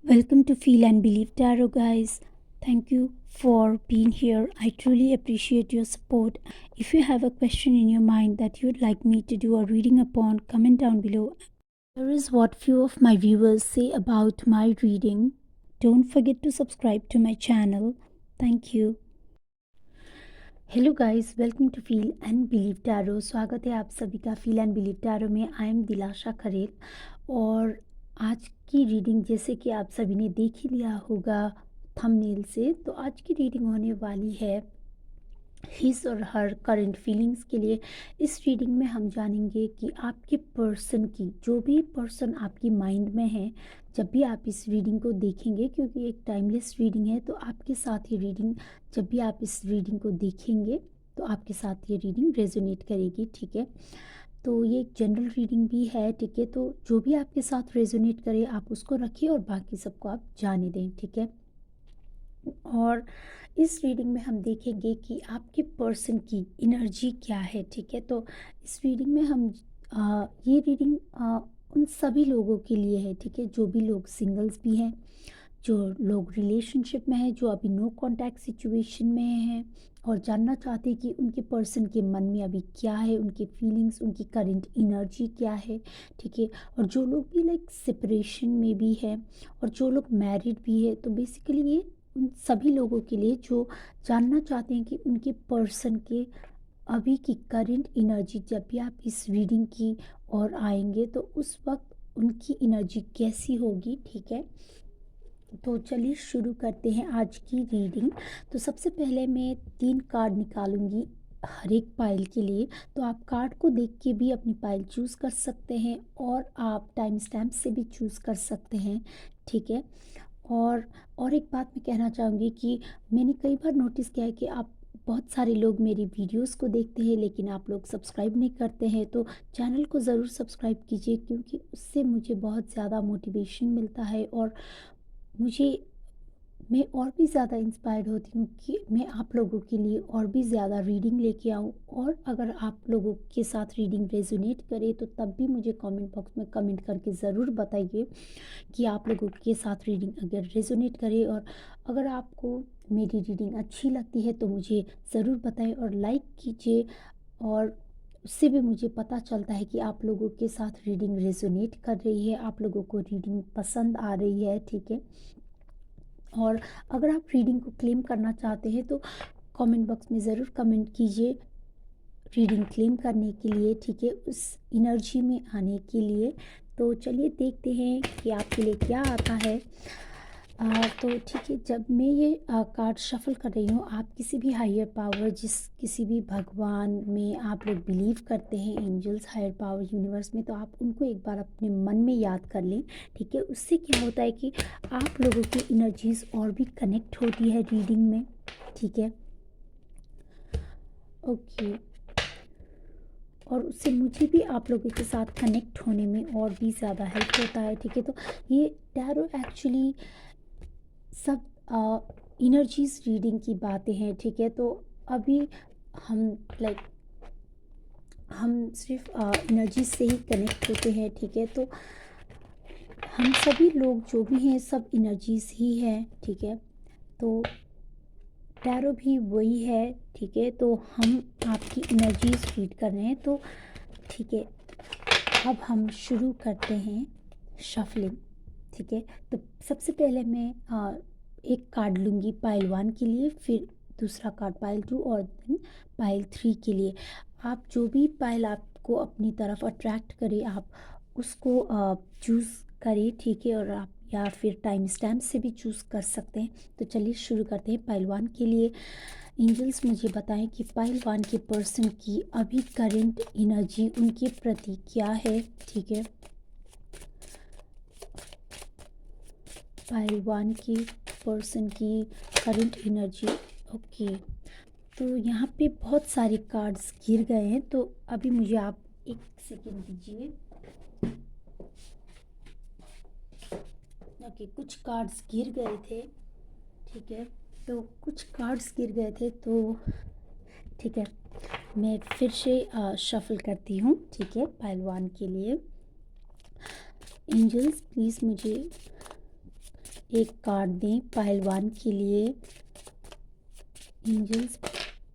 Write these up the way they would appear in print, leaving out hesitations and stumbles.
Welcome to Feel and Believe Tarot, guys. Thank you for being here. I truly appreciate your support. If you have a question in your mind that you'd like me to do a reading upon, comment down below. Here is what few of my viewers say about my reading. Don't forget to subscribe to my channel. Thank you. Hello guys, welcome to feel and believe tarot. स्वागत है आप सभी का feel and believe tarot में। I am Dilasha Kharel और आज की reading जैसे कि आप सभी ने देख ही लिया होगा थंबनेल से, तो आज की रीडिंग होने वाली है हिज और हर करंट फीलिंग्स के लिए। इस रीडिंग में हम जानेंगे कि आपके पर्सन की, जो भी पर्सन आपकी माइंड में है, जब भी आप इस रीडिंग को देखेंगे, क्योंकि एक टाइमलेस रीडिंग है, तो आपके साथ ये रीडिंग, जब भी आप इस रीडिंग को देखेंगे तो आपके साथ ये रीडिंग रेजोनेट करेगी। ठीक है, तो ये एक जनरल रीडिंग भी है। ठीक है, तो जो भी आपके साथ रेजोनेट करे आप उसको रखिए और बाकी सबको आप जाने दें। ठीक है, और इस रीडिंग में हम देखेंगे कि आपके पर्सन की एनर्जी क्या है। ठीक है, तो इस रीडिंग में हम ये रीडिंग उन सभी लोगों के लिए है। ठीक है, जो भी लोग सिंगल्स भी हैं, जो लोग रिलेशनशिप में हैं, जो अभी नो कांटेक्ट सिचुएशन में हैं और जानना चाहते हैं कि उनके पर्सन के मन में अभी क्या है, उनके फीलिंग्स, उनकी करंट एनर्जी क्या है। ठीक है, और जो लोग भी लाइक सेपरेशन में भी है और जो लोग मैरिड भी है, तो बेसिकली ये उन सभी लोगों के लिए जो जानना चाहते हैं कि उनके पर्सन के अभी की करंट एनर्जी, जब भी आप इस रीडिंग की ओर आएंगे तो उस वक्त उनकी एनर्जी कैसी होगी। ठीक है, तो चलिए शुरू करते हैं आज की रीडिंग। तो सबसे पहले मैं 3 कार्ड निकालूंगी हर एक पाइल के लिए। तो आप कार्ड को देख के भी अपनी पाइल चूज़ कर सकते हैं और आप टाइम स्टैम्प से भी चूज़ कर सकते हैं। ठीक है, और एक बात मैं कहना चाहूँगी कि मैंने कई बार नोटिस किया है कि आप बहुत सारे लोग मेरी वीडियोस को देखते हैं लेकिन आप लोग सब्सक्राइब नहीं करते हैं। तो चैनल को ज़रूर सब्सक्राइब कीजिए, क्योंकि उससे मुझे बहुत ज़्यादा मोटिवेशन मिलता है और मुझे मैं और भी ज़्यादा इंस्पायर्ड होती हूँ कि मैं आप लोगों के लिए और भी ज़्यादा रीडिंग लेके आऊँ। और अगर आप लोगों के साथ रीडिंग रेजोनेट करे तो तब भी मुझे कमेंट बॉक्स में कमेंट करके ज़रूर बताइए कि आप लोगों के साथ रीडिंग अगर रेजोनेट करे। और अगर आपको मेरी रीडिंग अच्छी लगती है तो मुझे ज़रूर बताएं और लाइक कीजिए, और उससे भी मुझे पता चलता है कि आप लोगों के साथ रीडिंग रेजोनेट कर रही है, आप लोगों को रीडिंग पसंद आ रही है। ठीक है, और अगर आप रीडिंग को क्लेम करना चाहते हैं तो कमेंट बॉक्स में ज़रूर कमेंट कीजिए रीडिंग क्लेम करने के लिए। ठीक है, उस एनर्जी में आने के लिए। तो चलिए देखते हैं कि आपके लिए क्या आता है। तो ठीक है, जब मैं ये कार्ड शफल कर रही हूँ, आप किसी भी हायर पावर, किसी भी भगवान में आप लोग बिलीव करते हैं, एंजल्स, हायर पावर, यूनिवर्स में, तो आप उनको एक बार अपने मन में याद कर लें। ठीक है, उससे क्या होता है कि आप लोगों की एनर्जीज और भी कनेक्ट होती है रीडिंग में। ठीक है, ओके, और उससे मुझे भी आप लोगों के साथ कनेक्ट होने में और भी ज़्यादा हेल्प होता है। ठीक है, तो ये टैरो एक्चुअली सब एनर्जीज रीडिंग की बातें हैं। ठीक है, तो अभी हम लाइक हम सिर्फ एनर्जी से ही कनेक्ट होते हैं। ठीक है, तो हम सभी लोग जो भी हैं सब एनर्जीज ही हैं। ठीक है, तो टैरो भी वही है। ठीक है, तो हम आपकी एनर्जीज रीड कर रहे हैं। तो ठीक है, अब हम शुरू करते हैं शफलिंग। ठीक है, तो सबसे पहले मैं एक कार्ड लूँगी पाइल 1 के लिए, फिर दूसरा कार्ड पाइल 2 और देन पाइल 3 के लिए। आप जो भी पाइल आपको अपनी तरफ अट्रैक्ट करे आप उसको चूज़ करें। ठीक है, और आप या फिर टाइम स्टैम्प से भी चूज़ कर सकते हैं। तो चलिए शुरू करते हैं पाइल 1 के लिए। एंजल्स मुझे बताएं कि पाइल 1 के पर्सन की अभी करंट एनर्जी उनके प्रति क्या है। ठीक है, पाइल 1 के पर्सन की करंट एनर्जी। ओके, तो यहाँ पे बहुत सारे कार्ड्स गिर गए हैं, तो अभी मुझे आप एक सेकेंड दीजिए। ओके, कुछ कार्ड्स गिर गए थे। ठीक है, तो कुछ कार्ड्स गिर गए थे, तो ठीक है, मैं फिर से शफल करती हूँ। ठीक है, पाइल 1 के लिए। एंजल्स प्लीज़ मुझे एक कार्ड दें पाइल 1 के लिए। एंजल्स,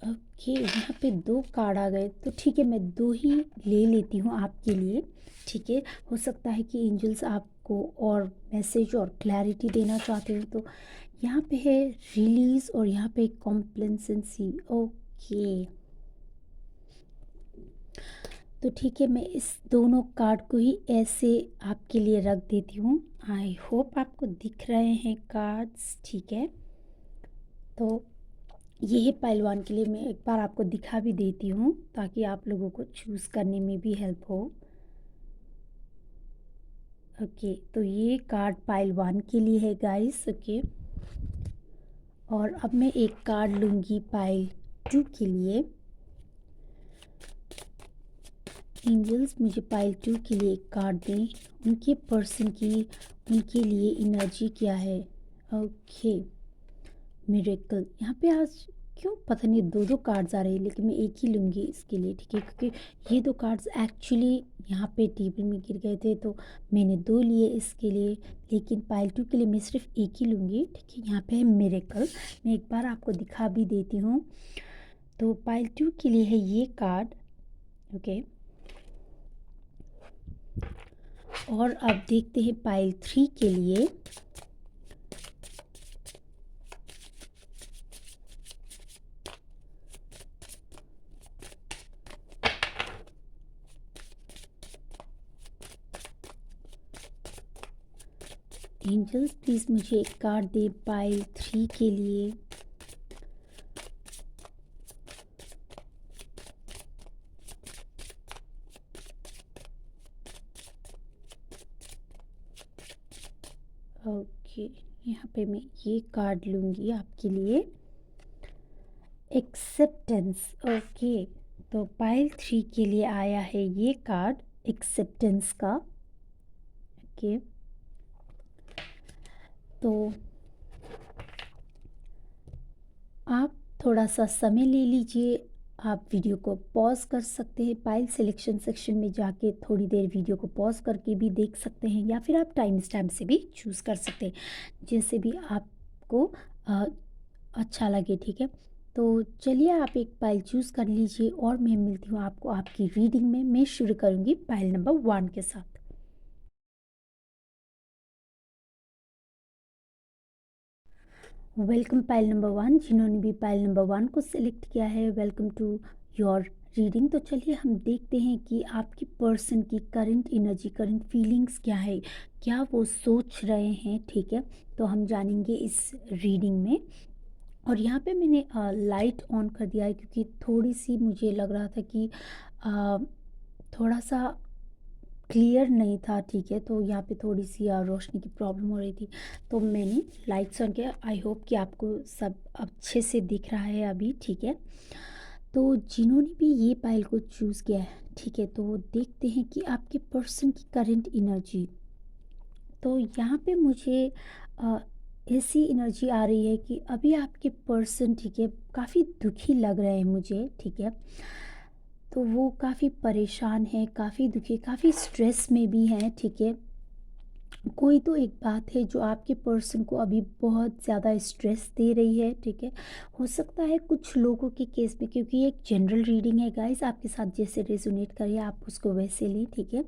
ओके यहाँ पे 2 कार्ड आ गए, तो ठीक है मैं 2 ही ले लेती हूँ आपके लिए। ठीक है, हो सकता है कि एंजल्स आपको और मैसेज और क्लैरिटी देना चाहते हो। तो यहाँ पे है रिलीज और यहाँ पे कॉम्प्लेसेंसी। ओके, तो ठीक है मैं इस दोनों कार्ड को ही ऐसे आपके लिए रख देती हूँ। आई होप आपको दिख रहे हैं कार्ड्स। ठीक है, तो ये है पाइल 1 के लिए। मैं एक बार आपको दिखा भी देती हूँ ताकि आप लोगों को चूज़ करने में भी हेल्प हो। ओके, तो ये कार्ड पाइल 1 के लिए है गाइस। ओके, और अब मैं एक कार्ड लूँगी पाइल 2 के लिए। एंजल्स मुझे पाइल 2 के लिए एक कार्ड दें। उनके पर्सन की, उनके लिए एनर्जी क्या है। Okay, miracle. यहाँ पे आज क्यों पता नहीं 2 कार्ड्स आ रहे हैं, लेकिन मैं एक ही लूँगी इसके लिए। ठीक है, क्योंकि ये 2 कार्ड्स एक्चुअली यहाँ पे टेबल में गिर गए थे, तो मैंने 2 लिए इसके लिए, लेकिन पाइल 2 के लिए मैं सिर्फ एक ही लूँगी। ठीक है, यहाँ पे है मिरेकल। मैं एक बार आपको दिखा भी देती हूँ। तो पाइल 2 के लिए है ये कार्ड। ओके, और अब देखते हैं पाइल 3 के लिए। एंजल्स प्लीज़ मुझे एक कार्ड दे पाइल 3 के लिए। ओके, यहाँ पे मैं ये कार्ड लूँगी आपके लिए, एक्सेप्टेंस। ओके, तो पाइल 3 के लिए आया है ये कार्ड एक्सेप्टेंस का। ओके, तो आप थोड़ा सा समय ले लीजिए। आप वीडियो को पॉज कर सकते हैं, पाइल सिलेक्शन सेक्शन में जाके थोड़ी देर वीडियो को पॉज करके भी देख सकते हैं, या फिर आप टाइम स्टैम्प से भी चूज़ कर सकते हैं, जैसे भी आपको अच्छा लगे। ठीक है, तो चलिए आप एक पाइल चूज़ कर लीजिए और मैं मिलती हूँ आपको आपकी रीडिंग में। मैं शुरू करूँगी पाइल नंबर 1 के साथ। वेलकम पाइल नंबर 1, जिन्होंने भी पाइल नंबर 1 को सिलेक्ट किया है, वेलकम टू योर रीडिंग। तो चलिए हम देखते हैं कि आपकी पर्सन की करंट एनर्जी, करंट फीलिंग्स क्या है, क्या वो सोच रहे हैं। ठीक है, तो हम जानेंगे इस रीडिंग में। और यहाँ पे मैंने लाइट ऑन कर दिया है, क्योंकि थोड़ी सी मुझे लग रहा था कि थोड़ा सा क्लियर नहीं था। ठीक है, तो यहाँ पे थोड़ी सी रोशनी की प्रॉब्लम हो रही थी, तो मैंने लाइट्स ऑन किया। आई होप कि आपको सब अच्छे से दिख रहा है अभी। ठीक है, तो जिन्होंने भी ये पाइल को चूज़ किया है, ठीक है, तो देखते हैं कि आपके पर्सन की करंट एनर्जी। तो यहाँ पे मुझे ऐसी एनर्जी आ रही है कि अभी आपके पर्सन, ठीक है, काफ़ी दुखी लग रहे हैं मुझे। ठीक है, तो वो काफ़ी परेशान है, काफ़ी दुखी, काफ़ी स्ट्रेस में भी हैं। ठीक है, कोई तो एक बात है जो आपके पर्सन को अभी बहुत ज़्यादा स्ट्रेस दे रही है। ठीक है, हो सकता है कुछ लोगों के केस में, क्योंकि ये एक जनरल रीडिंग है गाइस, आपके साथ जैसे रेजोनेट करे आप उसको वैसे लें। ठीक है,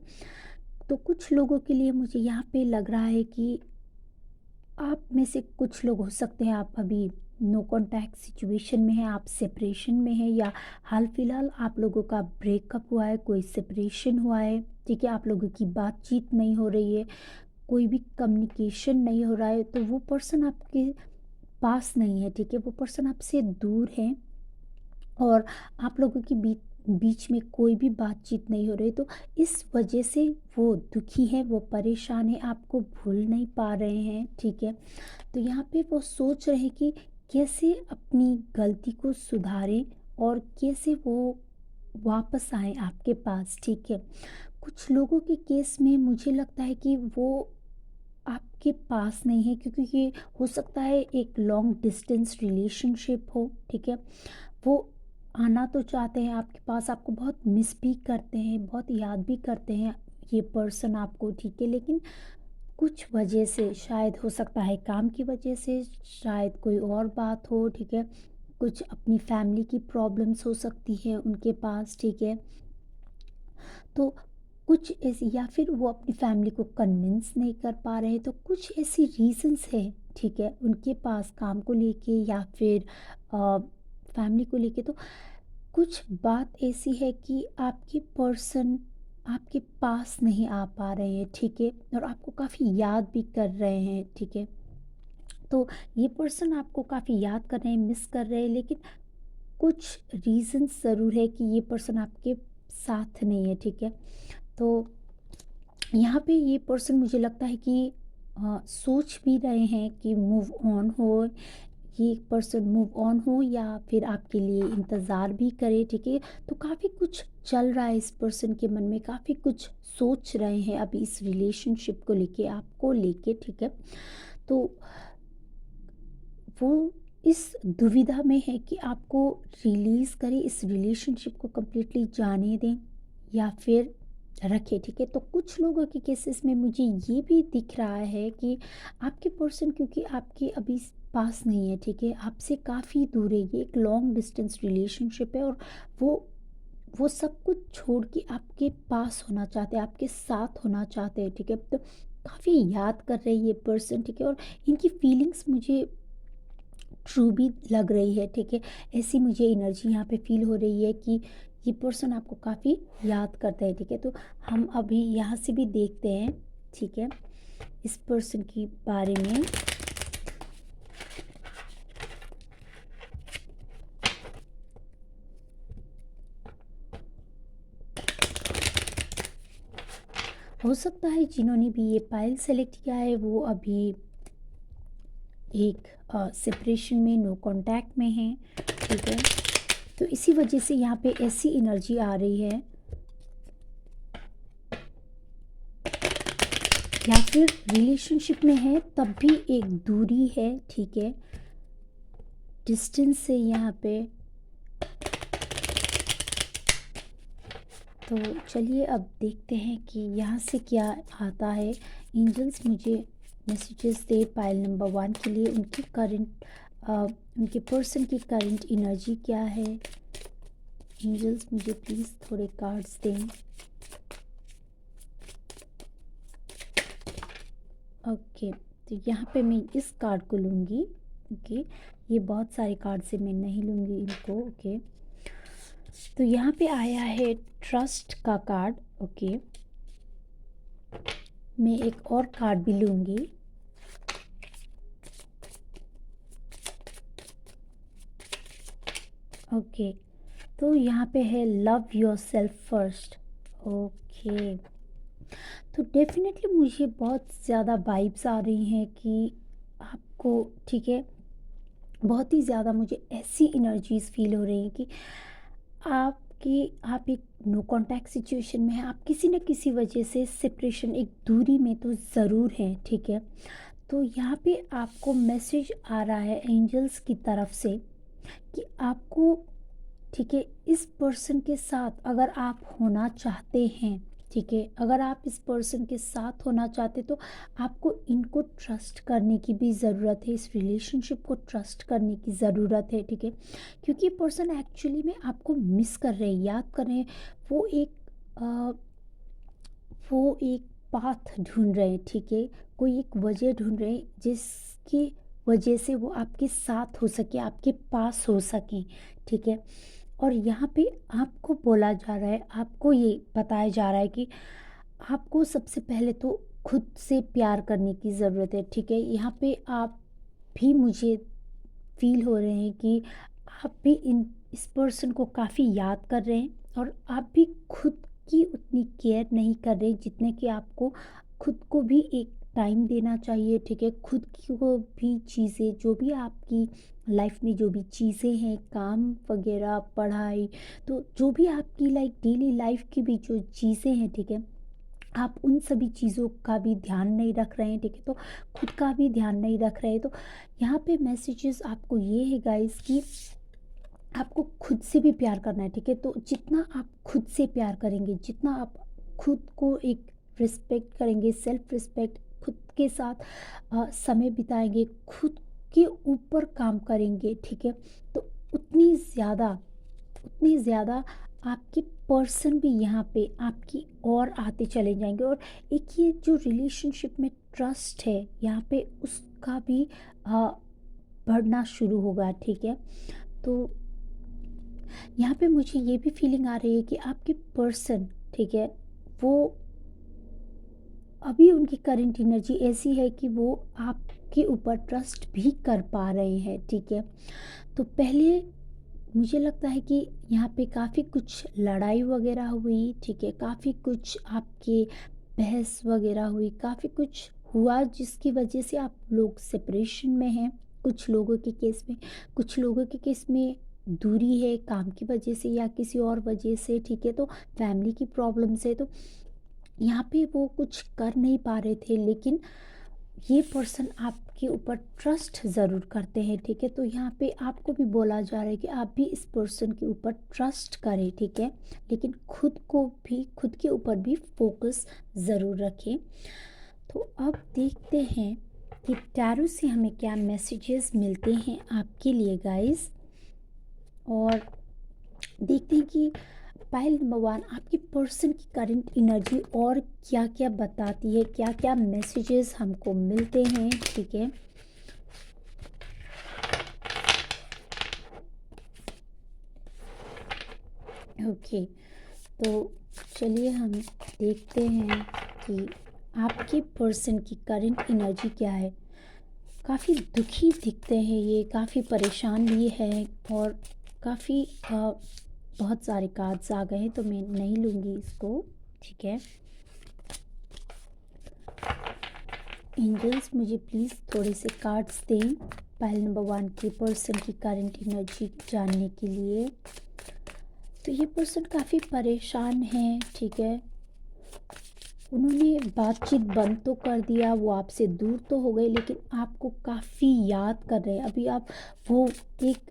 तो कुछ लोगों के लिए मुझे यहाँ पे लग रहा है कि आप में से कुछ लोग हो सकते हैं आप अभी नो कांटेक्ट सिचुएशन में हैं, आप सेपरेशन में हैं, या हाल फिलहाल आप लोगों का ब्रेकअप हुआ है, कोई सेपरेशन हुआ है। ठीक है, आप लोगों की बातचीत नहीं हो रही है, कोई भी कम्युनिकेशन नहीं हो रहा है, तो वो पर्सन आपके पास नहीं है। ठीक है, वो पर्सन आपसे दूर है, और आप लोगों के बीच में कोई भी बातचीत नहीं हो रही। तो इस वजह से वो दुखी है, वो परेशान है, आपको भूल नहीं पा रहे हैं। ठीक है, तो यहाँ पे वो सोच रहे हैं कि कैसे अपनी गलती को सुधारें और कैसे वो वापस आए आपके पास। ठीक है, कुछ लोगों के केस में मुझे लगता है कि वो आपके पास नहीं है, क्योंकि ये हो सकता है एक लॉन्ग डिस्टेंस रिलेशनशिप हो। ठीक है, वो आना तो चाहते हैं आपके पास, आपको बहुत मिस भी करते हैं, बहुत याद भी करते हैं ये पर्सन आपको। ठीक है, लेकिन कुछ वजह से, शायद हो सकता है काम की वजह से, शायद कोई और बात हो, ठीक है। कुछ अपनी फैमिली की प्रॉब्लम्स हो सकती हैं उनके पास, ठीक है। तो कुछ ऐसी, या फिर वो अपनी फैमिली को कन्विंस नहीं कर पा रहे हैं, तो कुछ ऐसी रीजंस है, ठीक है, उनके पास काम को लेके या फिर फैमिली को लेके। तो कुछ बात ऐसी है कि आपके पर्सन आपके पास नहीं आ पा रहे हैं, ठीक है, और आपको काफ़ी याद भी कर रहे हैं, ठीक है। तो ये पर्सन आपको काफ़ी याद कर रहे हैं, मिस कर रहे हैं, लेकिन कुछ रीजंस ज़रूर है कि ये पर्सन आपके साथ नहीं है, ठीक है। तो यहाँ पे ये पर्सन मुझे लगता है कि सोच भी रहे हैं कि मूव ऑन हो, ये पर्सन मूव ऑन हो या फिर आपके लिए इंतज़ार भी करे, ठीक है। तो काफ़ी कुछ चल रहा है इस पर्सन के मन में, काफ़ी कुछ सोच रहे हैं अभी इस रिलेशनशिप को लेके, आपको लेके, ठीक है। तो वो इस दुविधा में है कि आपको रिलीज़ करें, इस रिलेशनशिप को कम्प्लीटली जाने दें या फिर रखें, ठीक है। तो कुछ लोगों के केसेस में मुझे ये भी दिख रहा है कि आपके पर्सन, क्योंकि आपके अभी पास नहीं है, ठीक है, आपसे काफ़ी दूर है, ये एक लॉन्ग डिस्टेंस रिलेशनशिप है, और वो वो सब कुछ छोड़ के आपके पास होना चाहते हैं, आपके साथ होना चाहते हैं, ठीक है। तो काफ़ी याद कर रहे हैं ये पर्सन, ठीक है, और इनकी फीलिंग्स मुझे ट्रू भी लग रही है, ठीक है। ऐसी मुझे एनर्जी यहाँ पे फील हो रही है कि ये पर्सन आपको काफ़ी याद करता है, ठीक है। तो हम अभी यहाँ से भी देखते हैं, ठीक है, इस पर्सन के बारे में। हो सकता है जिन्होंने भी ये पाइल सेलेक्ट किया है वो अभी एक सेपरेशन में, नो कांटेक्ट में हैं, ठीक है। तो इसी वजह से यहाँ पे ऐसी एनर्जी आ रही है, या फिर रिलेशनशिप में है तब भी एक दूरी है, ठीक है, डिस्टेंस से यहाँ पे। तो चलिए अब देखते हैं कि यहाँ से क्या आता है। एंजल्स मुझे मैसेजेस दे पाइल नंबर 1 के लिए, उनकी करंट उनके पर्सन की करंट एनर्जी क्या है। एंजल्स मुझे प्लीज़ थोड़े कार्ड्स दें। ओके, तो यहाँ पे मैं इस कार्ड को लूँगी। ओके, ये बहुत सारे कार्ड से मैं नहीं लूँगी इनको। ओके, तो यहाँ पे आया है ट्रस्ट का कार्ड। ओके, मैं एक और कार्ड भी लूँगी। ओके, तो यहाँ पे है love your self first. Okay, तो डेफिनेटली मुझे बहुत ज़्यादा वाइब्स आ रही हैं कि आपको, ठीक है, बहुत ही ज़्यादा मुझे ऐसी एनर्जीज फील हो रही हैं कि आप एक नो कांटेक्ट सिचुएशन में हैं, आप किसी न किसी वजह से सेपरेशन, एक दूरी में तो ज़रूर हैं, ठीक है। तो यहाँ पे आपको मैसेज आ रहा है एंजल्स की तरफ से कि आपको, ठीक है, इस पर्सन के साथ अगर आप होना चाहते हैं, ठीक है, अगर आप इस पर्सन के साथ होना चाहते तो आपको इनको ट्रस्ट करने की भी ज़रूरत है, इस रिलेशनशिप को ट्रस्ट करने की ज़रूरत है, ठीक है। क्योंकि ये पर्सन एक्चुअली में आपको मिस कर रहे हैं, याद कर रहे हैं। वो एक अ, वो एक पाथ ढूंढ रहे हैं, ठीक है, कोई एक वजह ढूंढ रहे हैं जिसकी वजह से वो आपके साथ हो सके, आपके पास हो सकें, ठीक है। और यहाँ पे आपको बोला जा रहा है, आपको ये बताया जा रहा है कि आपको सबसे पहले तो खुद से प्यार करने की ज़रूरत है, ठीक है। यहाँ पे आप भी, मुझे फील हो रहे हैं कि आप भी इन इस पर्सन को काफ़ी याद कर रहे हैं, और आप भी खुद की उतनी केयर नहीं कर रहे जितने कि आपको खुद को भी एक टाइम देना चाहिए, ठीक है। खुद की को भी चीज़ें, जो भी आपकी लाइफ में जो भी चीज़ें हैं, काम वगैरह, पढ़ाई, तो जो भी आपकी लाइक डेली लाइफ की भी जो चीज़ें हैं, ठीक है, आप उन सभी चीज़ों का भी ध्यान नहीं रख रहे हैं, ठीक है। तो खुद का भी ध्यान नहीं रख रहे हैं। तो यहाँ पे मैसेजेस आपको ये है गाइस कि आपको खुद से भी प्यार करना है, ठीक है। तो जितना आप खुद से प्यार करेंगे, जितना आप खुद को एक रिस्पेक्ट करेंगे, सेल्फ रिस्पेक्ट, खुद के साथ समय बिताएंगे, खुद के ऊपर काम करेंगे, ठीक है, तो उतनी ज़्यादा आपके पर्सन भी यहाँ पे आपकी और आते चले जाएंगे। और एक ये जो रिलेशनशिप में ट्रस्ट है यहाँ पे उसका भी बढ़ना शुरू होगा, ठीक है। तो यहाँ पे मुझे ये भी फीलिंग आ रही है कि आपके पर्सन, ठीक है, वो अभी उनकी करंट एनर्जी ऐसी है कि वो आपके ऊपर ट्रस्ट भी कर पा रहे हैं, ठीक है। तो पहले मुझे लगता है कि यहाँ पे काफ़ी कुछ लड़ाई वगैरह हुई, ठीक है, काफ़ी कुछ आपके बहस वगैरह हुई, काफ़ी कुछ हुआ जिसकी वजह से आप लोग सेपरेशन में हैं। कुछ लोगों के केस में, कुछ लोगों के केस में दूरी है काम की वजह से या किसी और वजह से, ठीक है, तो फैमिली की प्रॉब्लम से। तो यहाँ पे वो कुछ कर नहीं पा रहे थे, लेकिन ये पर्सन आपके ऊपर ट्रस्ट ज़रूर करते हैं, ठीक है। तो यहाँ पे आपको भी बोला जा रहा है कि आप भी इस पर्सन के ऊपर ट्रस्ट करें, ठीक है, लेकिन खुद के ऊपर भी फोकस ज़रूर रखें। तो अब देखते हैं कि टैरो से हमें क्या मैसेजेस मिलते हैं आपके लिए गाइस, और देखते हैं कि पायल नंबर 1 आपकी पर्सन की करंट एनर्जी और क्या क्या बताती है, क्या क्या मैसेजेस हमको मिलते हैं, ठीक है। ओके, तो चलिए हम देखते हैं कि आपके पर्सन की करंट एनर्जी क्या है। काफ़ी दुखी दिखते हैं ये, काफ़ी परेशान भी है, और काफ़ी बहुत सारे कार्ड्स आ गए हैं तो मैं नहीं लूँगी इसको, ठीक है। एंजल्स मुझे प्लीज़ थोड़े से कार्ड्स दें पाइल नंबर 1 के पर्सन की करंट एनर्जी जानने के लिए। तो ये पर्सन काफ़ी परेशान है, ठीक है, उन्होंने बातचीत बंद तो कर दिया, वो आपसे दूर तो हो गए, लेकिन आपको काफ़ी याद कर रहे हैं। अभी आप वो एक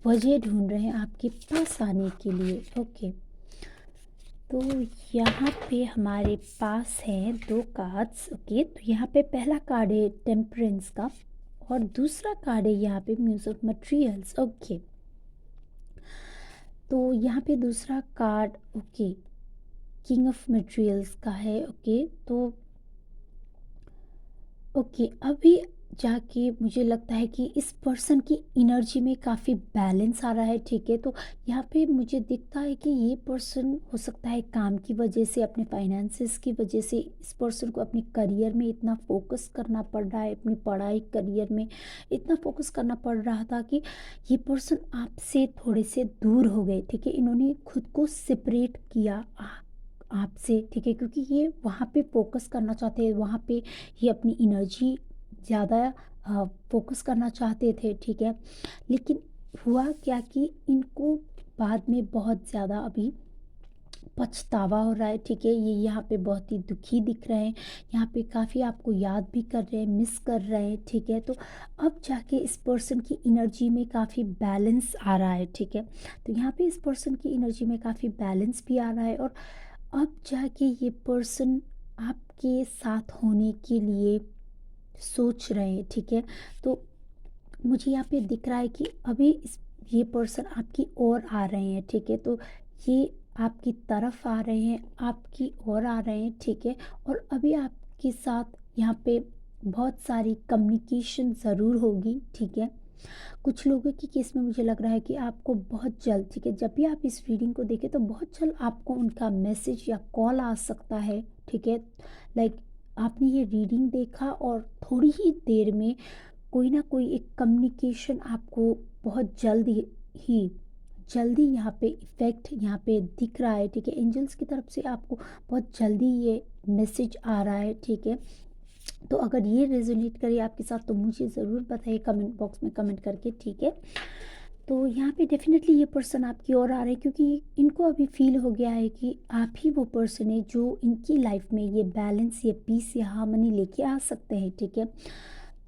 वजह ढूंढ रहे हैं आपके पास आने के लिए। ओके, तो यहाँ पे हमारे पास हैं 2 कार्ड्स। ओके, तो यहाँ पे पहला कार्ड है टेम्परेंस का और दूसरा कार्ड है यहाँ पे म्यूज ऑफ मटेरियल्स। ओके, तो यहाँ पे दूसरा card okay king of materials का है। ओके, तो ओके अभी जाके मुझे लगता है कि इस पर्सन की एनर्जी में काफ़ी बैलेंस आ रहा है, ठीक है। तो यहाँ पे मुझे दिखता है कि ये पर्सन हो सकता है काम की वजह से, अपने फाइनेंसिस की वजह से इस पर्सन को अपने करियर में इतना फोकस करना पड़ रहा है, अपनी पढ़ाई करियर में इतना फोकस करना पड़ रहा था कि ये पर्सन आपसे थोड़े से दूर हो गए, ठीक है। इन्होंने खुद को सेपरेट किया आपसे, ठीक है, क्योंकि ये वहाँ पे फोकस करना चाहते हैं, वहाँ पे ये अपनी एनर्जी ज़्यादा फोकस करना चाहते थे, ठीक है। लेकिन हुआ क्या कि इनको बाद में बहुत ज़्यादा अभी पछतावा हो रहा है, ठीक है। ये यहाँ पे बहुत ही दुखी दिख रहे हैं, यहाँ पे काफ़ी आपको याद भी कर रहे हैं, मिस कर रहे हैं, ठीक है। तो अब जाके इस पर्सन की एनर्जी में काफ़ी बैलेंस आ रहा है, ठीक है। तो यहाँ पे इस पर्सन की एनर्जी में काफ़ी बैलेंस भी आ रहा है, और अब जाके ये पर्सन आपके साथ होने के लिए सोच रहे हैं, ठीक है। तो मुझे यहाँ पे दिख रहा है कि अभी ये पर्सन आपकी ओर आ रहे हैं, ठीक है। तो ये आपकी तरफ आ रहे हैं, आपकी ओर आ रहे हैं, ठीक है। और अभी आपके साथ यहाँ पे बहुत सारी कम्युनिकेशन ज़रूर होगी, ठीक है। कुछ लोगों की केस में मुझे लग रहा है कि आपको बहुत जल्द, ठीक है, जब भी आप इस रीडिंग को देखें तो बहुत जल्द आपको उनका मैसेज या कॉल आ सकता है, ठीक है। लाइक आपने ये रीडिंग देखा और थोड़ी ही देर में कोई ना कोई एक कम्युनिकेशन आपको बहुत जल्दी यहाँ पे इफ़ेक्ट यहाँ पे दिख रहा है, ठीक है। एंजल्स की तरफ से आपको बहुत जल्दी ये मैसेज आ रहा है, ठीक है। तो अगर ये रेजोनेट करे आपके साथ तो मुझे ज़रूर बताइए कमेंट बॉक्स में कमेंट करके, ठीक है। तो यहाँ पे डेफिनेटली ये पर्सन आपकी ओर आ रहे हैं, क्योंकि इनको अभी फील हो गया है कि आप ही वो पर्सन है जो इनकी लाइफ में ये बैलेंस, ये पीस, ये हार्मनी लेके आ सकते हैं, ठीक है।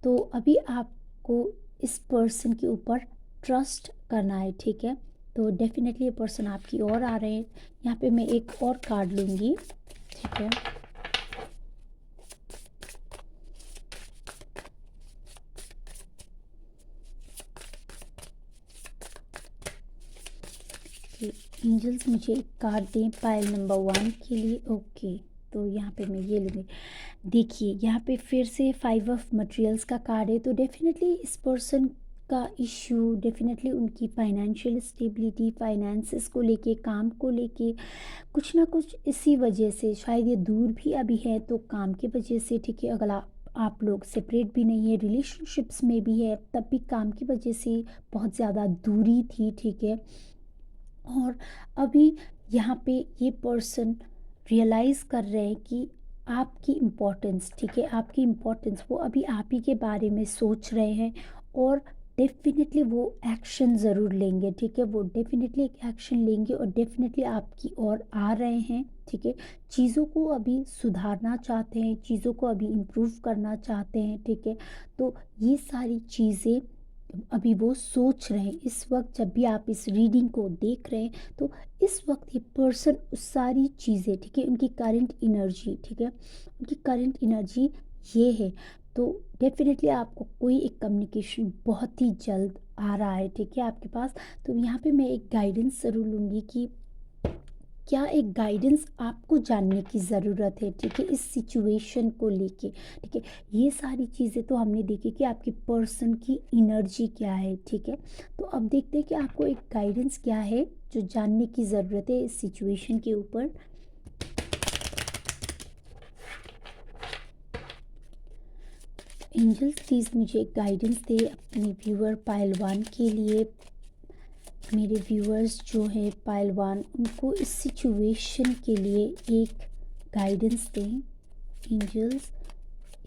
तो अभी आपको इस पर्सन के ऊपर ट्रस्ट करना है, ठीक है। तो डेफिनेटली ये पर्सन आपकी ओर आ रहे हैं। यहाँ पे मैं एक और कार्ड लूँगी, ठीक है। एंजल्स मुझे एक कार्ड दें पाइल नंबर 1 के लिए। ओके, तो यहाँ पे मैं ये लूँगी। देखिए यहाँ पे फिर से 5 ऑफ मटेरियल्स का कार्ड है। तो डेफिनेटली इस पर्सन का इश्यू, डेफिनेटली उनकी फाइनेंशियल स्टेबिलिटी, फाइनेंसेस को लेके, काम को लेके कुछ ना कुछ इसी वजह से, शायद ये दूर भी अभी है तो काम की वजह से, ठीक है। अगर आप लोग सेपरेट भी नहीं है, रिलेशनशिप्स में भी है, तब भी काम की वजह से बहुत ज़्यादा दूरी थी, ठीक है। और अभी यहाँ पे ये पर्सन रियलाइज़ कर रहे हैं कि आपकी इम्पोर्टेंस, ठीक है, आपकी इम्पोर्टेंस, वो अभी आप ही के बारे में सोच रहे हैं और डेफिनेटली वो एक्शन ज़रूर लेंगे, ठीक है। वो डेफिनेटली एक एक्शन लेंगे और डेफिनेटली आपकी ओर आ रहे हैं, ठीक है। चीज़ों को अभी सुधारना चाहते हैं, चीज़ों को अभी इम्प्रूव करना चाहते हैं, ठीक है। तो ये सारी चीज़ें अभी वो सोच रहे हैं इस वक्त, जब भी आप इस रीडिंग को देख रहे हैं। तो इस वक्त ये पर्सन सारी चीज़ें, ठीक है, उनकी करंट एनर्जी, ठीक है, उनकी करंट एनर्जी ये है। तो डेफिनेटली आपको कोई एक कम्युनिकेशन बहुत ही जल्द आ रहा है, ठीक है, आपके पास। तो यहाँ पे मैं एक गाइडेंस ज़रूर लूँगी कि क्या एक गाइडेंस आपको जानने की ज़रूरत है, ठीक है, इस सिचुएशन को लेके, ठीक है। ये सारी चीज़ें तो हमने देखी कि आपके पर्सन की एनर्जी क्या है, ठीक है। तो अब देखते हैं कि आपको एक गाइडेंस क्या है जो जानने की ज़रूरत है इस सिचुएशन के ऊपर। एंजल्स प्लीज़ मुझे एक गाइडेंस दे अपने व्यूअर पाइल 1 के लिए। मेरे व्यूअर्स जो हैं पाइल 1, उनको इस सिचुएशन के लिए एक गाइडेंस दें। एंजल्स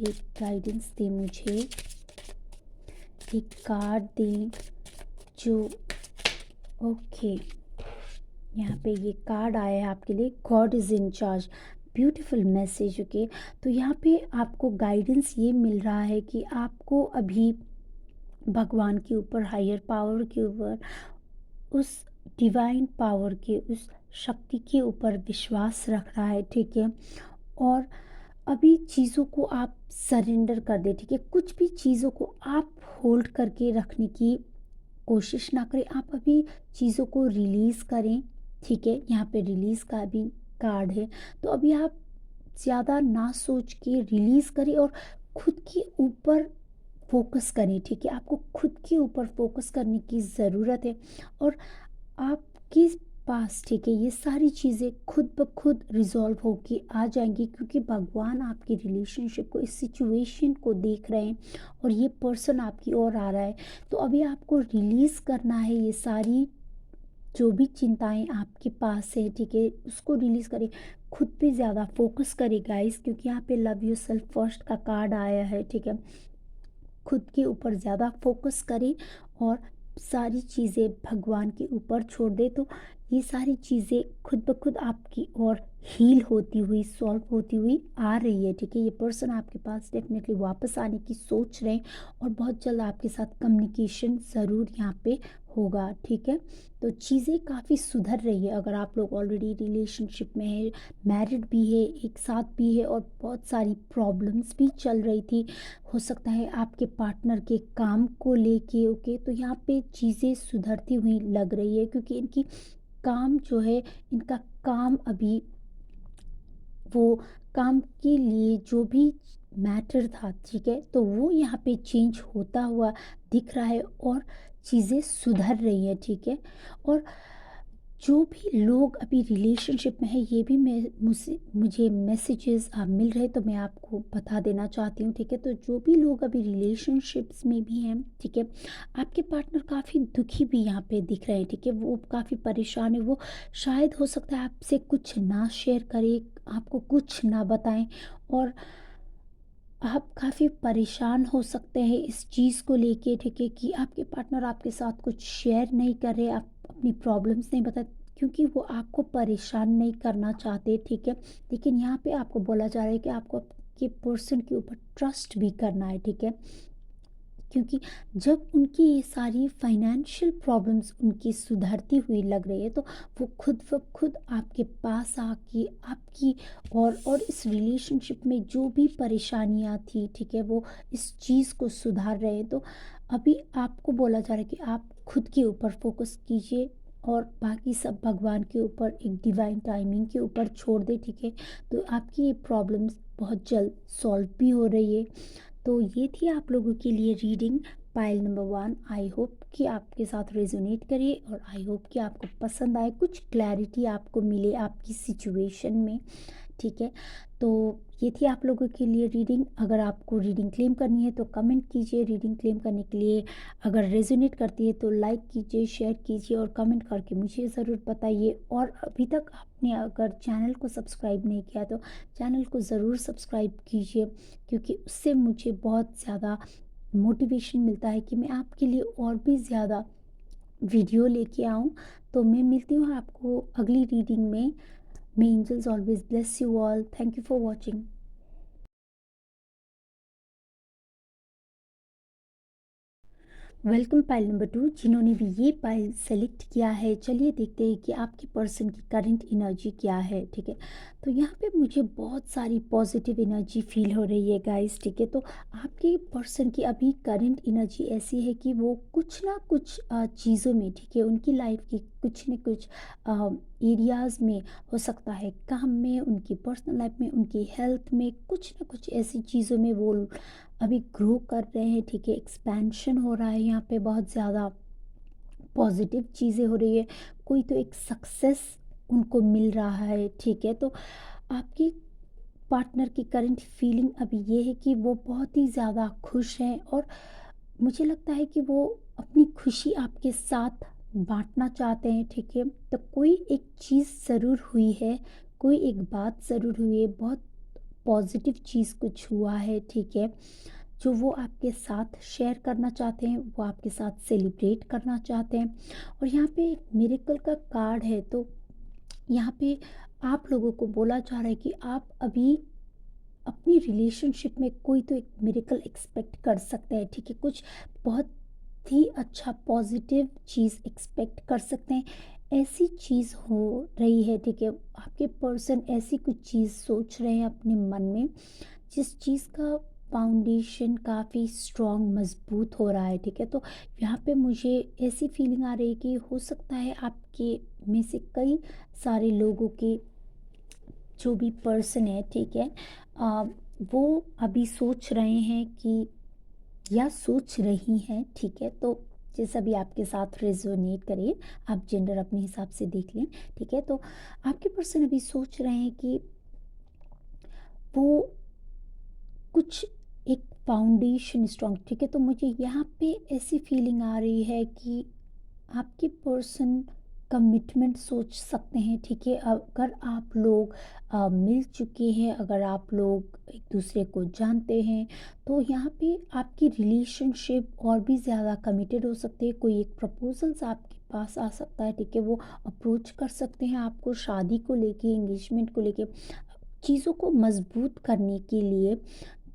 एक गाइडेंस दें मुझे, एक कार्ड दें जो, ओके, यहाँ पे ये कार्ड आया है आपके लिए, God is in charge. Beautiful message, okay. तो यहाँ पे आपको गाइडेंस ये मिल रहा है कि आपको अभी भगवान के ऊपर, हायर पावर के ऊपर, उस डिवाइन पावर के, उस शक्ति के ऊपर विश्वास रखना है, ठीक है। और अभी चीज़ों को आप सरेंडर कर दें, ठीक है। कुछ भी चीज़ों को आप होल्ड करके रखने की कोशिश ना करें, आप अभी चीज़ों को रिलीज़ करें, ठीक है। यहाँ पे रिलीज़ का भी कार्ड है। तो अभी आप ज़्यादा ना सोच के रिलीज़ करें और खुद के ऊपर फोकस करें, ठीक है। आपको खुद के ऊपर फोकस करने की ज़रूरत है और आपके पास, ठीक है, ये सारी चीज़ें खुद ब खुद रिजॉल्व होके आ जाएंगी, क्योंकि भगवान आपकी रिलेशनशिप को, इस सिचुएशन को देख रहे हैं और ये पर्सन आपकी ओर आ रहा है। तो अभी आपको रिलीज़ करना है ये सारी जो भी चिंताएं आपके पास है, ठीक है, उसको रिलीज़ करें। खुद पे ज़्यादा फोकस करें गाइस, क्योंकि यहाँ पे लव यू सेल्फ फर्स्ट का कार्ड आया है, ठीक है। खुद के ऊपर ज़्यादा फोकस करें और सारी चीज़ें भगवान के ऊपर छोड़ दें। तो ये सारी चीज़ें खुद ब खुद आपकी ओर हील होती हुई, सॉल्व होती हुई आ रही है, ठीक है। ये पर्सन आपके पास डेफिनेटली वापस आने की सोच रहे हैं और बहुत जल्द आपके साथ कम्युनिकेशन ज़रूर यहाँ पे होगा, ठीक है। तो चीज़ें काफ़ी सुधर रही है। अगर आप लोग ऑलरेडी रिलेशनशिप में है, मैरिड भी है, एक साथ भी है और बहुत सारी प्रॉब्लम्स भी चल रही थी, हो सकता है आपके पार्टनर के काम को लेके, ओके, तो यहाँ पे चीज़ें सुधरती हुई लग रही है, क्योंकि इनकी काम जो है, इनका काम अभी, वो काम के लिए जो भी मैटर था, ठीक है, तो वो यहाँ पे चेंज होता हुआ दिख रहा है और चीज़ें सुधर रही है, ठीक है। और जो भी लोग अभी रिलेशनशिप में है, ये भी मुझे मैसेजेस मिल रहे, तो मैं आपको बता देना चाहती हूँ, ठीक है। तो जो भी लोग अभी रिलेशनशिप्स में भी हैं, ठीक है, आपके पार्टनर काफ़ी दुखी भी यहाँ पे दिख रहे हैं, ठीक है। वो काफ़ी परेशान है, वो शायद हो सकता है आपसे कुछ ना शेयर करे, आपको कुछ ना बताएं और आप काफ़ी परेशान हो सकते हैं इस चीज़ को लेके, ठीक है, कि आपके पार्टनर आपके साथ कुछ शेयर नहीं कर रहे, आप अपनी प्रॉब्लम्स नहीं बता, क्योंकि वो आपको परेशान नहीं करना चाहते, ठीक है। लेकिन यहाँ पे आपको बोला जा रहा है कि आपको आपके पर्सन के ऊपर ट्रस्ट भी करना है, ठीक है। क्योंकि जब उनकी ये सारी फाइनेंशियल प्रॉब्लम्स उनकी सुधरती हुई लग रही है, तो वो खुद ब खुद आपके पास आके आपकी और इस रिलेशनशिप में जो भी परेशानियां थी, ठीक है, वो इस चीज़ को सुधार रहे हैं। तो अभी आपको बोला जा रहा है कि आप खुद के ऊपर फोकस कीजिए, और बाकी सब भगवान के ऊपर, एक डिवाइन टाइमिंग के ऊपर छोड़ दे, ठीक है। तो आपकी ये प्रॉब्लम्स बहुत जल्द सॉल्व भी हो रही है। तो ये थी आप लोगों के लिए reading pile number 1। I hope कि आपके साथ रेजोनेट करे और आई होप कि आपको पसंद आए, कुछ क्लैरिटी आपको मिले आपकी सिचुएशन में, ठीक है। तो ये थी आप लोगों के लिए रीडिंग। अगर आपको रीडिंग क्लेम करनी है तो कमेंट कीजिए। रीडिंग क्लेम करने के लिए अगर रेजोनेट करती है तो लाइक कीजिए, शेयर कीजिए और कमेंट करके मुझे ज़रूर बताइए। और अभी तक आपने अगर चैनल को सब्सक्राइब नहीं किया तो चैनल को ज़रूर सब्सक्राइब कीजिए, क्योंकि उससे मुझे बहुत ज़्यादा मोटिवेशन मिलता है कि मैं आपके लिए और भी ज़्यादा वीडियो लेके आऊँ। तो मैं मिलती हूँ आपको अगली रीडिंग में। May angels always bless you all. Thank you for watching. Welcome pile number 2, जिन्होंने भी ये पाइल सेलेक्ट किया है। चलिए देखते हैं कि आपके पर्सन की करंट एनर्जी क्या है, ठीक है। तो यहाँ पे मुझे बहुत सारी पॉजिटिव एनर्जी फील हो रही है गाइस, ठीक है। तो आपके पर्सन की अभी करंट एनर्जी ऐसी है कि वो कुछ ना कुछ चीज़ों में, ठीक है, उनकी लाइफ की कुछ न कुछ एरियाज़ में, हो सकता है काम में, उनकी पर्सनल लाइफ में, उनकी हेल्थ में, कुछ ना कुछ ऐसी चीज़ों में वो अभी ग्रो कर रहे हैं, ठीक है। एक्सपेंशन हो रहा है यहाँ पे, बहुत ज़्यादा पॉजिटिव चीज़ें हो रही है। कोई तो एक सक्सेस उनको मिल रहा है, ठीक है। तो आपकी पार्टनर की करंट फीलिंग अभी ये है कि वो बहुत ही ज़्यादा खुश हैं और मुझे लगता है कि वो अपनी खुशी आपके साथ बांटना चाहते हैं, ठीक है। तो कोई एक चीज़ ज़रूर हुई है, कोई एक बात ज़रूर हुई है, बहुत पॉजिटिव चीज़ कुछ हुआ है, ठीक है, जो वो आपके साथ शेयर करना चाहते हैं, वो आपके साथ सेलिब्रेट करना चाहते हैं। और यहाँ पे एक मिरेकल का कार्ड है। तो यहाँ पे आप लोगों को बोला जा रहा है कि आप अभी अपनी रिलेशनशिप में कोई तो एक मिरेकल एक्सपेक्ट कर सकते हैं, ठीक है। कुछ बहुत ही अच्छा पॉजिटिव चीज़ एक्सपेक्ट कर सकते हैं। ऐसी चीज़ हो रही है, ठीक है। आपके पर्सन ऐसी कुछ चीज़ सोच रहे हैं अपने मन में, जिस चीज़ का फाउंडेशन काफ़ी स्ट्रॉन्ग, मजबूत हो रहा है, ठीक है। तो यहाँ पे मुझे ऐसी फीलिंग आ रही है कि हो सकता है आपके में से कई सारे लोगों के जो भी पर्सन है, ठीक है, आ, वो अभी सोच रहे हैं कि, या सोच रही हैं, ठीक है। तो जैसा भी आपके साथ रेजोनेट करे, आप जेंडर अपने हिसाब से देख लें, ठीक है। तो आपके पर्सन अभी सोच रहे हैं कि वो कुछ एक फाउंडेशन स्ट्रॉन्ग, ठीक है। तो मुझे यहाँ पे ऐसी फीलिंग आ रही है कि आपके पर्सन कमिटमेंट सोच सकते हैं, ठीक है। अगर आप लोग मिल चुके हैं, अगर आप लोग एक दूसरे को जानते हैं, तो यहाँ पे आपकी रिलेशनशिप और भी ज़्यादा कमिटेड हो सकती है। कोई एक प्रपोजल्स आपके पास आ सकता है, ठीक है। वो अप्रोच कर सकते हैं आपको शादी को लेके, एंगेजमेंट को लेके, चीज़ों को मजबूत करने के लिए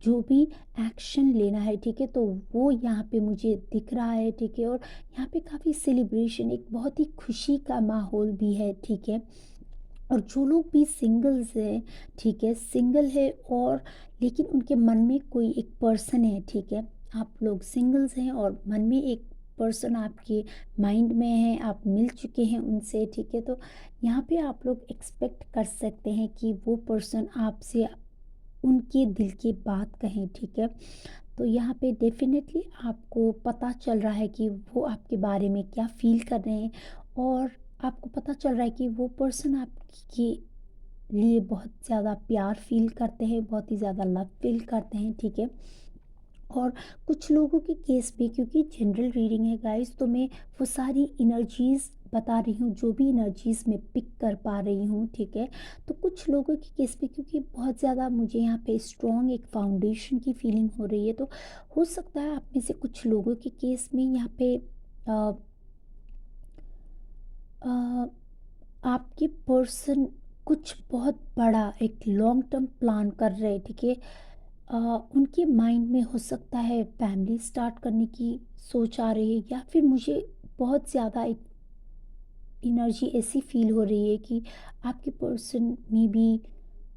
जो भी एक्शन लेना है, ठीक है। तो वो यहाँ पे मुझे दिख रहा है, ठीक है। और यहाँ पे काफ़ी सेलिब्रेशन, एक बहुत ही खुशी का माहौल भी है, ठीक है। और जो लोग भी सिंगल्स हैं, ठीक है, सिंगल है और लेकिन उनके मन में कोई एक पर्सन है, ठीक है। आप लोग सिंगल्स हैं और मन में एक पर्सन आपके माइंड में है, आप मिल चुके हैं उनसे, ठीक है। तो यहाँ पे आप लोग एक्सपेक्ट कर सकते हैं कि वो पर्सन आपसे उनके दिल की बात कहें, ठीक है। तो यहाँ पे डेफिनेटली आपको पता चल रहा है कि वो आपके बारे में क्या फ़ील कर रहे हैं और आपको पता चल रहा है कि वो पर्सन आपके लिए बहुत ज़्यादा प्यार फ़ील करते हैं, बहुत ही ज़्यादा लव फ़ील करते हैं, ठीक है। और कुछ लोगों के केस में, क्योंकि जनरल रीडिंग है गाइस, तो मैं वो सारी एनर्जीज़ बता रही हूँ जो भी एनर्जीज़ मैं पिक कर पा रही हूँ, ठीक है। तो कुछ लोगों के केस में, क्योंकि बहुत ज़्यादा मुझे यहाँ पे स्ट्रॉन्ग एक फाउंडेशन की फीलिंग हो रही है, तो हो सकता है आप में से कुछ लोगों के केस में यहाँ पे अ, अ, आपके पर्सन कुछ बहुत बड़ा एक लॉन्ग टर्म प्लान कर रहे हैं, ठीक है। उनके माइंड में हो सकता है फैमिली स्टार्ट करने की सोच आ रही है, या फिर मुझे बहुत ज़्यादा एक एनर्जी ऐसी फील हो रही है कि आपके पर्सन में भी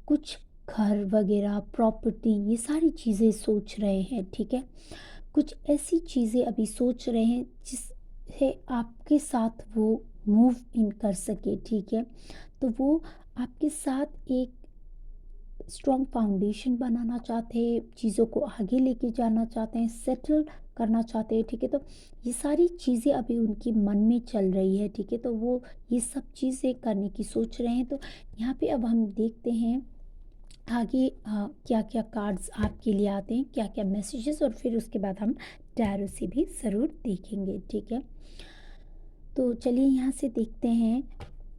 कुछ घर वगैरह, प्रॉपर्टी, ये सारी चीज़ें सोच रहे हैं, ठीक है। कुछ ऐसी चीज़ें अभी सोच रहे हैं जिससे आपके साथ वो मूव इन कर सके, ठीक है। तो वो आपके साथ एक स्ट्रॉन्ग फाउंडेशन बनाना चाहते हैं, चीज़ों को आगे लेके जाना चाहते हैं, सेटल करना चाहते हैं, ठीक है। तो ये सारी चीज़ें अभी उनके मन में चल रही है, ठीक है। तो वो ये सब चीज़ें करने की सोच रहे हैं। तो यहाँ पे अब हम देखते हैं आगे क्या क्या कार्ड्स आपके लिए आते हैं, क्या क्या मैसेजेस, और फिर उसके बाद हम टैरो से भी ज़रूर देखेंगे, ठीक है। तो चलिए यहाँ से देखते हैं।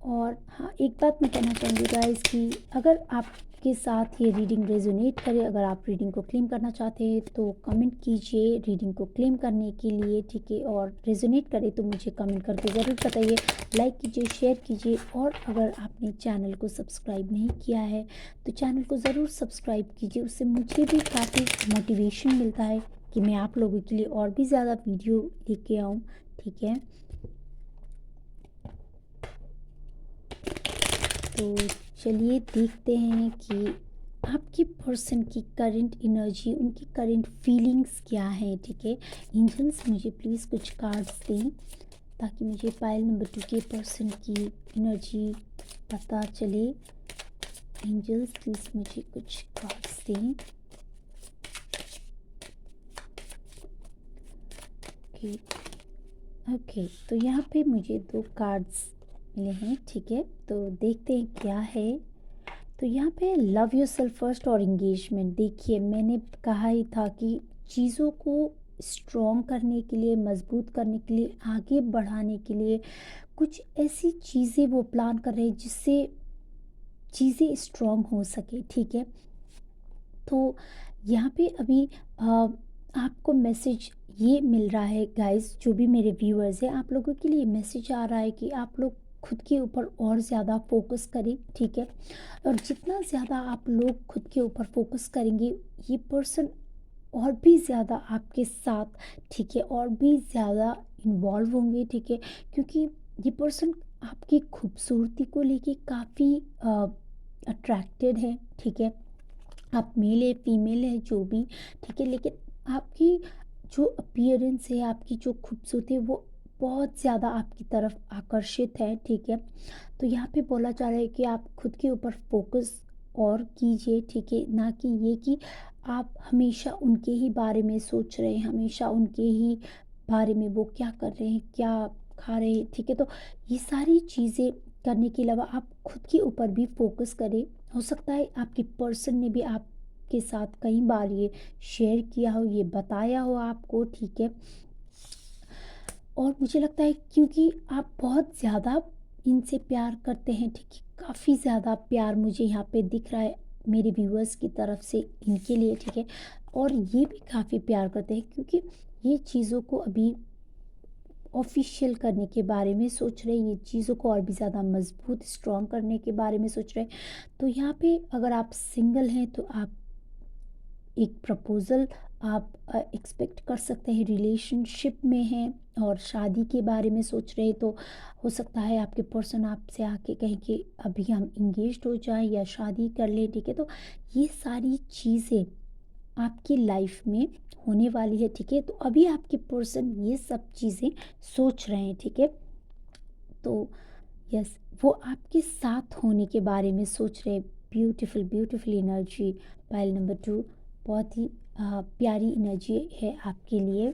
और हाँ, एक बात मैं कहना चाहूँगी गाइस कि अगर आपके साथ ये रीडिंग रेजोनेट करे, अगर आप रीडिंग को क्लेम करना चाहते हैं तो कमेंट कीजिए रीडिंग को क्लेम करने के लिए, ठीक है। और रेजोनेट करे तो मुझे कमेंट करके ज़रूर बताइए, लाइक कीजिए, शेयर कीजिए। और अगर आपने चैनल को सब्सक्राइब नहीं किया है तो चैनल को ज़रूर सब्सक्राइब कीजिए, उससे मुझे भी काफ़ी मोटिवेशन मिलता है कि मैं आप लोगों के लिए और भी ज़्यादा वीडियो लेके आऊँ, ठीक है। तो चलिए देखते हैं कि आपकी पर्सन की करंट एनर्जी, उनकी करंट फीलिंग्स क्या है, ठीक है। एंजल्स मुझे प्लीज़ कुछ कार्ड्स दें ताकि मुझे पाइल नंबर 2 के पर्सन की एनर्जी पता चले। एंजल्स प्लीज़ मुझे कुछ कार्ड्स दें। ओके ओके, तो यहाँ पे मुझे 2 कार्ड्स मिले हैं, ठीक है। तो देखते हैं क्या है। तो यहाँ पे लव योरसेल्फ फर्स्ट और इंगेजमेंट। देखिए, मैंने कहा ही था कि चीज़ों को स्ट्रॉन्ग करने के लिए, मजबूत करने के लिए, आगे बढ़ाने के लिए कुछ ऐसी चीज़ें वो प्लान कर रहे हैं जिससे चीज़ें स्ट्रॉन्ग हो सके, ठीक है। तो यहाँ पे अभी आपको मैसेज ये मिल रहा है गाइस, जो भी मेरे व्यूअर्स हैं, आप लोगों के लिए मैसेज आ रहा है कि आप लोग खुद के ऊपर और ज़्यादा फोकस करें, ठीक है। और जितना ज़्यादा आप लोग खुद के ऊपर फोकस करेंगे, ये पर्सन और भी ज़्यादा आपके साथ, ठीक है, और भी ज़्यादा इन्वॉल्व होंगे, ठीक है। क्योंकि ये पर्सन आपकी खूबसूरती को लेके काफ़ी अट्रैक्टेड है, ठीक है। आप मेल है फीमेल है जो भी, ठीक है, लेकिन आपकी जो अपीयरेंस है, आपकी जो खूबसूरती है, वो बहुत ज़्यादा आपकी तरफ आकर्षित है, ठीक है। तो यहाँ पे बोला जा रहा है कि आप खुद के ऊपर फोकस और कीजिए, ठीक है। ना कि ये कि आप हमेशा उनके ही बारे में सोच रहे हैं, हमेशा उनके ही बारे में, वो क्या कर रहे हैं, क्या खा रहे हैं, ठीक है। तो ये सारी चीज़ें करने के अलावा आप खुद के ऊपर भी फोकस करें। हो सकता है आपके पर्सन ने भी आपके साथ कई बार ये शेयर किया हो, ये बताया हो आपको, ठीक है। और मुझे लगता है क्योंकि आप बहुत ज़्यादा इनसे प्यार करते हैं, ठीक है। काफ़ी ज़्यादा प्यार मुझे यहाँ पे दिख रहा है मेरे व्यूअर्स की तरफ से इनके लिए, ठीक है। और ये भी काफ़ी प्यार करते हैं क्योंकि ये चीज़ों को अभी ऑफिशियल करने के बारे में सोच रहे हैं, ये चीज़ों को और भी ज़्यादा मजबूत स्ट्रॉन्ग करने के बारे में सोच रहे हैं। तो यहाँ पे अगर आप सिंगल हैं तो आप एक प्रपोज़ल आप एक्सपेक्ट कर सकते हैं, रिलेशनशिप में हैं और शादी के बारे में सोच रहे हैं तो हो सकता है आपके पर्सन आपसे आके कहें कि अभी हम इंगेज्ड हो जाएं या शादी कर लें, ठीक है। तो ये सारी चीज़ें आपकी लाइफ में होने वाली है, ठीक है। तो अभी आपके पर्सन ये सब चीज़ें सोच रहे हैं, ठीक है। तो यस, वो आपके साथ होने के बारे में सोच रहे हैं। Beautiful beautiful energy, pile number 2, बहुत ही प्यारी एनर्जी है आपके लिए।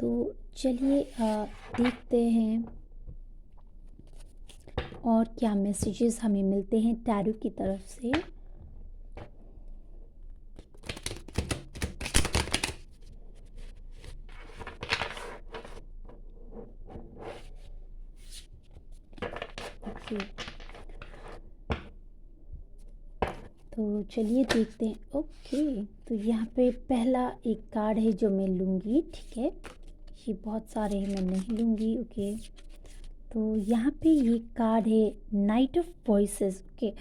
तो चलिए देखते हैं और क्या मैसेजेस हमें मिलते हैं टैरो की तरफ से। ओके, तो चलिए देखते हैं। ओके, तो यहाँ पे पहला एक कार्ड है जो मैं लूँगी, ठीक है। ये बहुत सारे हैं, मैं नहीं लूँगी, ओके। तो यहाँ पे ये कार्ड है नाइट ऑफ वॉइसेस, ओके।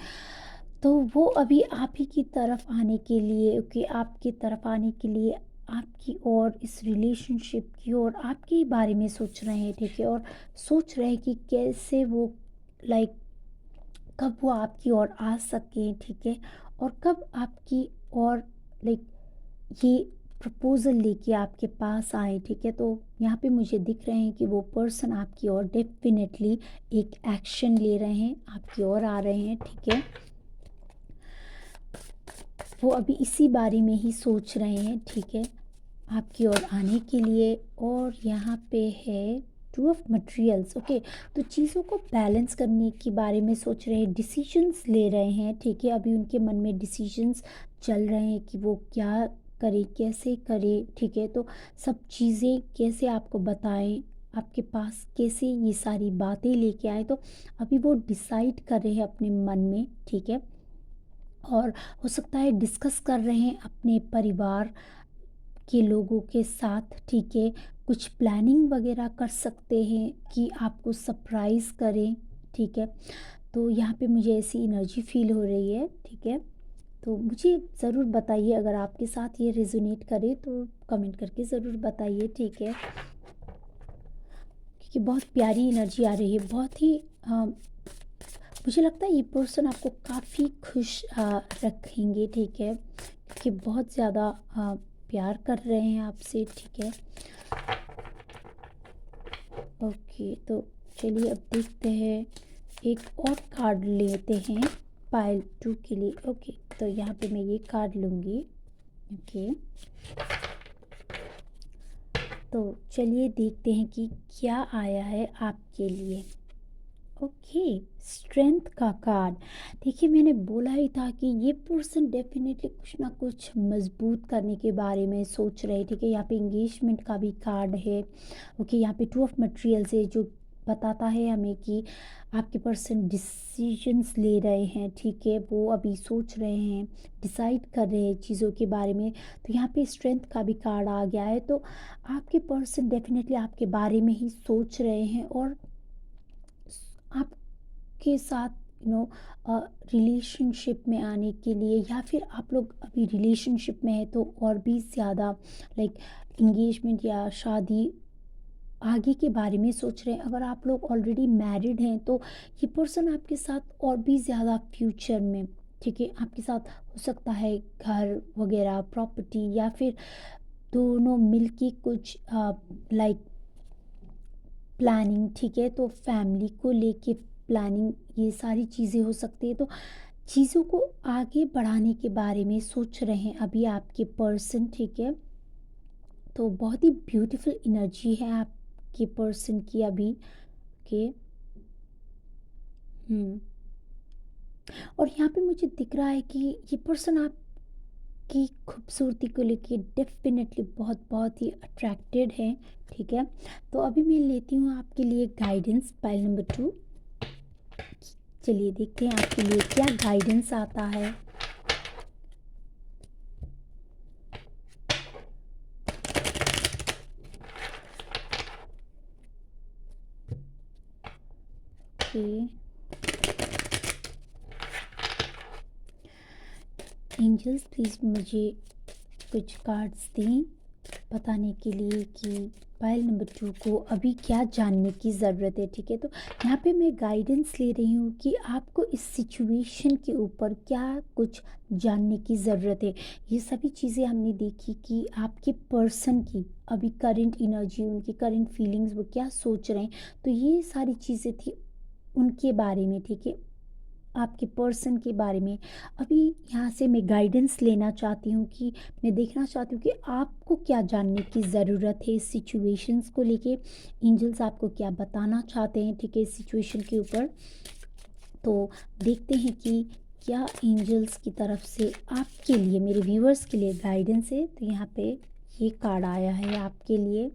तो वो अभी आप ही की तरफ आने के लिए, ओके, आपकी तरफ आने के लिए, आपकी और इस रिलेशनशिप की और आपके ही बारे में सोच रहे हैं, ठीक है। और सोच रहे हैं कि कैसे वो, लाइक, कब वो आपकी ओर आ सकें, ठीक है। और कब आपकी और, लाइक, ये प्रपोज़ल लेके आपके पास आए, ठीक है। तो यहाँ पे मुझे दिख रहे हैं कि वो पर्सन आपकी ओर डेफ़िनेटली एक एक्शन ले रहे हैं, आपकी ओर आ रहे हैं, ठीक है। वो अभी इसी बारे में ही सोच रहे हैं, ठीक है, आपकी ओर आने के लिए। और यहाँ पे है टू ऑफ मटेरियल्स, ओके। तो चीज़ों को बैलेंस करने के बारे में सोच रहे हैं, डिसीजंस ले रहे हैं, ठीक है। अभी उनके मन में डिसीजंस चल रहे हैं कि वो क्या करे, कैसे करे, ठीक है। तो सब चीज़ें कैसे आपको बताएं, आपके पास कैसे ये सारी बातें लेके आए, तो अभी वो डिसाइड कर रहे हैं अपने मन में, ठीक है। और हो सकता है डिस्कस कर रहे हैं अपने परिवार के लोगों के साथ, ठीक है। कुछ प्लानिंग वगैरह कर सकते हैं कि आपको सरप्राइज़ करें, ठीक है। तो यहाँ पे मुझे ऐसी एनर्जी फील हो रही है, ठीक है। तो मुझे ज़रूर बताइए अगर आपके साथ ये रेजोनेट करे तो कमेंट करके ज़रूर बताइए, ठीक है। क्योंकि बहुत प्यारी एनर्जी आ रही है, बहुत ही मुझे लगता है ये पर्सन आपको काफ़ी खुश रखेंगे, ठीक है। क्योंकि बहुत ज़्यादा प्यार कर रहे हैं आपसे, ठीक है। ओके, तो चलिए अब देखते हैं, एक और कार्ड लेते हैं पाइल 2 के लिए। ओके, तो यहाँ पे मैं ये कार्ड लूँगी, ओके। तो चलिए देखते हैं कि क्या आया है आपके लिए। ओके, स्ट्रेंथ का कार्ड। देखिए, मैंने बोला ही था कि ये पर्सन डेफिनेटली कुछ ना कुछ मजबूत करने के बारे में सोच रहे, ठीक है। यहाँ पे एंगेजमेंट का भी कार्ड है, ओके। यहाँ पे टू ऑफ मटेरियल्स है जो बताता है हमें कि आपके पर्सन डिसीजंस ले रहे हैं, ठीक है। वो अभी सोच रहे हैं, डिसाइड कर रहे हैं चीज़ों के बारे में। तो यहाँ पे स्ट्रेंथ का भी कार्ड आ गया है। तो आपके पर्सन डेफिनेटली आपके बारे में ही सोच रहे हैं और आपके साथ रिलेशनशिप में आने के लिए, या फिर आप लोग अभी रिलेशनशिप में है तो और भी ज़्यादा लाइक इंगेजमेंट या शादी आगे के बारे में सोच रहे हैं। अगर आप लोग ऑलरेडी मैरिड हैं तो ये पर्सन आपके साथ और भी ज़्यादा फ्यूचर में, ठीक है, आपके साथ हो सकता है घर वगैरह, प्रॉपर्टी, या फिर दोनों मिलके कुछ लाइक प्लानिंग, ठीक है। तो फैमिली को लेके प्लानिंग, ये सारी चीज़ें हो सकती है। तो चीज़ों को आगे बढ़ाने के बारे में सोच रहे हैं अभी आपके पर्सन, ठीक है। तो बहुत ही ब्यूटीफुल एनर्जी है आपके पर्सन की अभी, के और यहाँ पे मुझे दिख रहा है कि ये पर्सन आपकी खूबसूरती को लेके डेफिनेटली बहुत बहुत ही अट्रैक्टेड है, ठीक है। तो अभी मैं लेती हूँ आपके लिए गाइडेंस, पाइल नंबर 2। चलिए देखते हैं आपके लिए क्या गाइडेंस आता है। ओके, एंजल्स प्लीज़ मुझे कुछ कार्ड्स दें बताने के लिए कि पाइल नंबर 2 को अभी क्या जानने की ज़रूरत है, ठीक है। तो यहाँ पे मैं गाइडेंस ले रही हूँ कि आपको इस सिचुएशन के ऊपर क्या कुछ जानने की ज़रूरत है। ये सभी चीज़ें हमने देखी कि आपके पर्सन की अभी करंट एनर्जी, उनकी करंट फीलिंग्स, वो क्या सोच रहे हैं। तो ये सारी चीज़ें थी उनके बारे में, ठीक है, आपके पर्सन के बारे में। अभी यहाँ से मैं गाइडेंस लेना चाहती हूँ कि मैं देखना चाहती हूँ कि आपको क्या जानने की ज़रूरत है इस सिचुएशंस को लेके। एंजल्स आपको क्या बताना चाहते हैं, ठीक है, इस सिचुएशन के ऊपर। तो देखते हैं कि क्या एंजल्स की तरफ से आपके लिए, मेरे व्यूअर्स के लिए गाइडेंस है। तो यहाँ पे ये कार्ड आया है आपके लिए।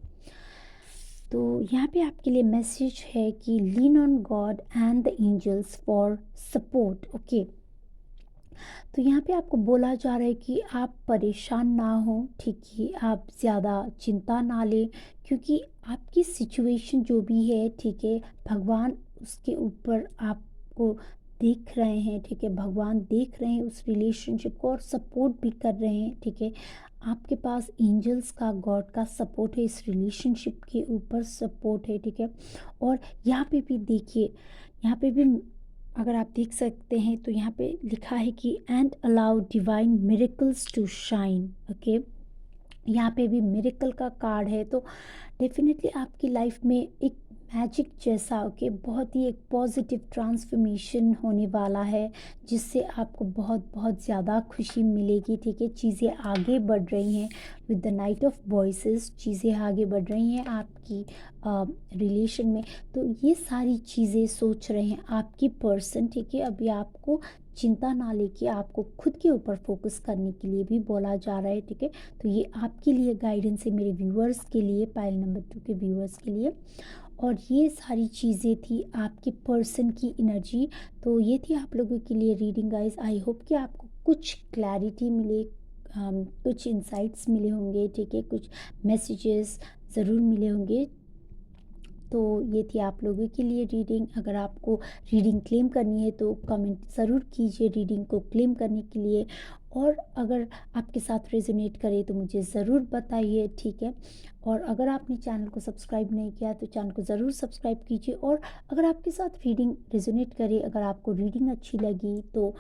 तो यहाँ पे आपके लिए मैसेज है कि lean on God and the angels for support, okay. तो यहाँ पे आपको बोला जा रहा है कि आप परेशान ना हो, ठीक है, आप ज़्यादा चिंता ना लें, क्योंकि आपकी सिचुएशन जो भी है, ठीक है, भगवान उसके ऊपर आपको देख रहे हैं, ठीक है। भगवान देख रहे हैं उस रिलेशनशिप को और सपोर्ट भी कर रहे हैं, ठीक है। आपके पास एंजल्स का, गॉड का सपोर्ट है, इस रिलेशनशिप के ऊपर सपोर्ट है, ठीक है। और यहाँ पे भी देखिए, यहाँ पे भी अगर आप देख सकते हैं तो यहाँ पे लिखा है कि and allow divine miracles to shine, okay. यहाँ पे भी मिरेकल का कार्ड है, तो डेफिनेटली आपकी लाइफ में एक मैजिक जैसा कि बहुत ही एक पॉजिटिव ट्रांसफॉर्मेशन होने वाला है, जिससे आपको बहुत बहुत ज़्यादा खुशी मिलेगी। ठीक है, चीज़ें आगे बढ़ रही हैं with the night of voices, चीज़ें आगे बढ़ रही हैं आपकी रिलेशन में। तो ये सारी चीज़ें सोच रहे हैं आपकी पर्सन। ठीक है, अभी आपको चिंता ना लेके आपको खुद के ऊपर फोकस करने के लिए भी बोला जा रहा है। ठीक है, तो ये आपके लिए गाइडेंस है, मेरे व्यूअर्स के लिए, पाइल नंबर 2 के व्यूअर्स के लिए। और ये सारी चीज़ें थी आपके पर्सन की एनर्जी। तो ये थी आप लोगों के लिए रीडिंग गाइस। आई होप कि आपको कुछ क्लैरिटी मिले, कुछ इंसाइट्स मिले होंगे। ठीक है, कुछ मैसेजेस ज़रूर मिले होंगे। तो ये थी आप लोगों के लिए रीडिंग। अगर आपको रीडिंग क्लेम करनी है तो कमेंट ज़रूर कीजिए रीडिंग को क्लेम करने के लिए। और अगर आपके साथ रेजोनेट करे तो मुझे ज़रूर बताइए। ठीक है, और अगर आपने चैनल को सब्सक्राइब नहीं किया तो चैनल को ज़रूर सब्सक्राइब कीजिए। और अगर आपके साथ रीडिंग रेजोनेट करे, अगर आपको रीडिंग अच्छी लगी तो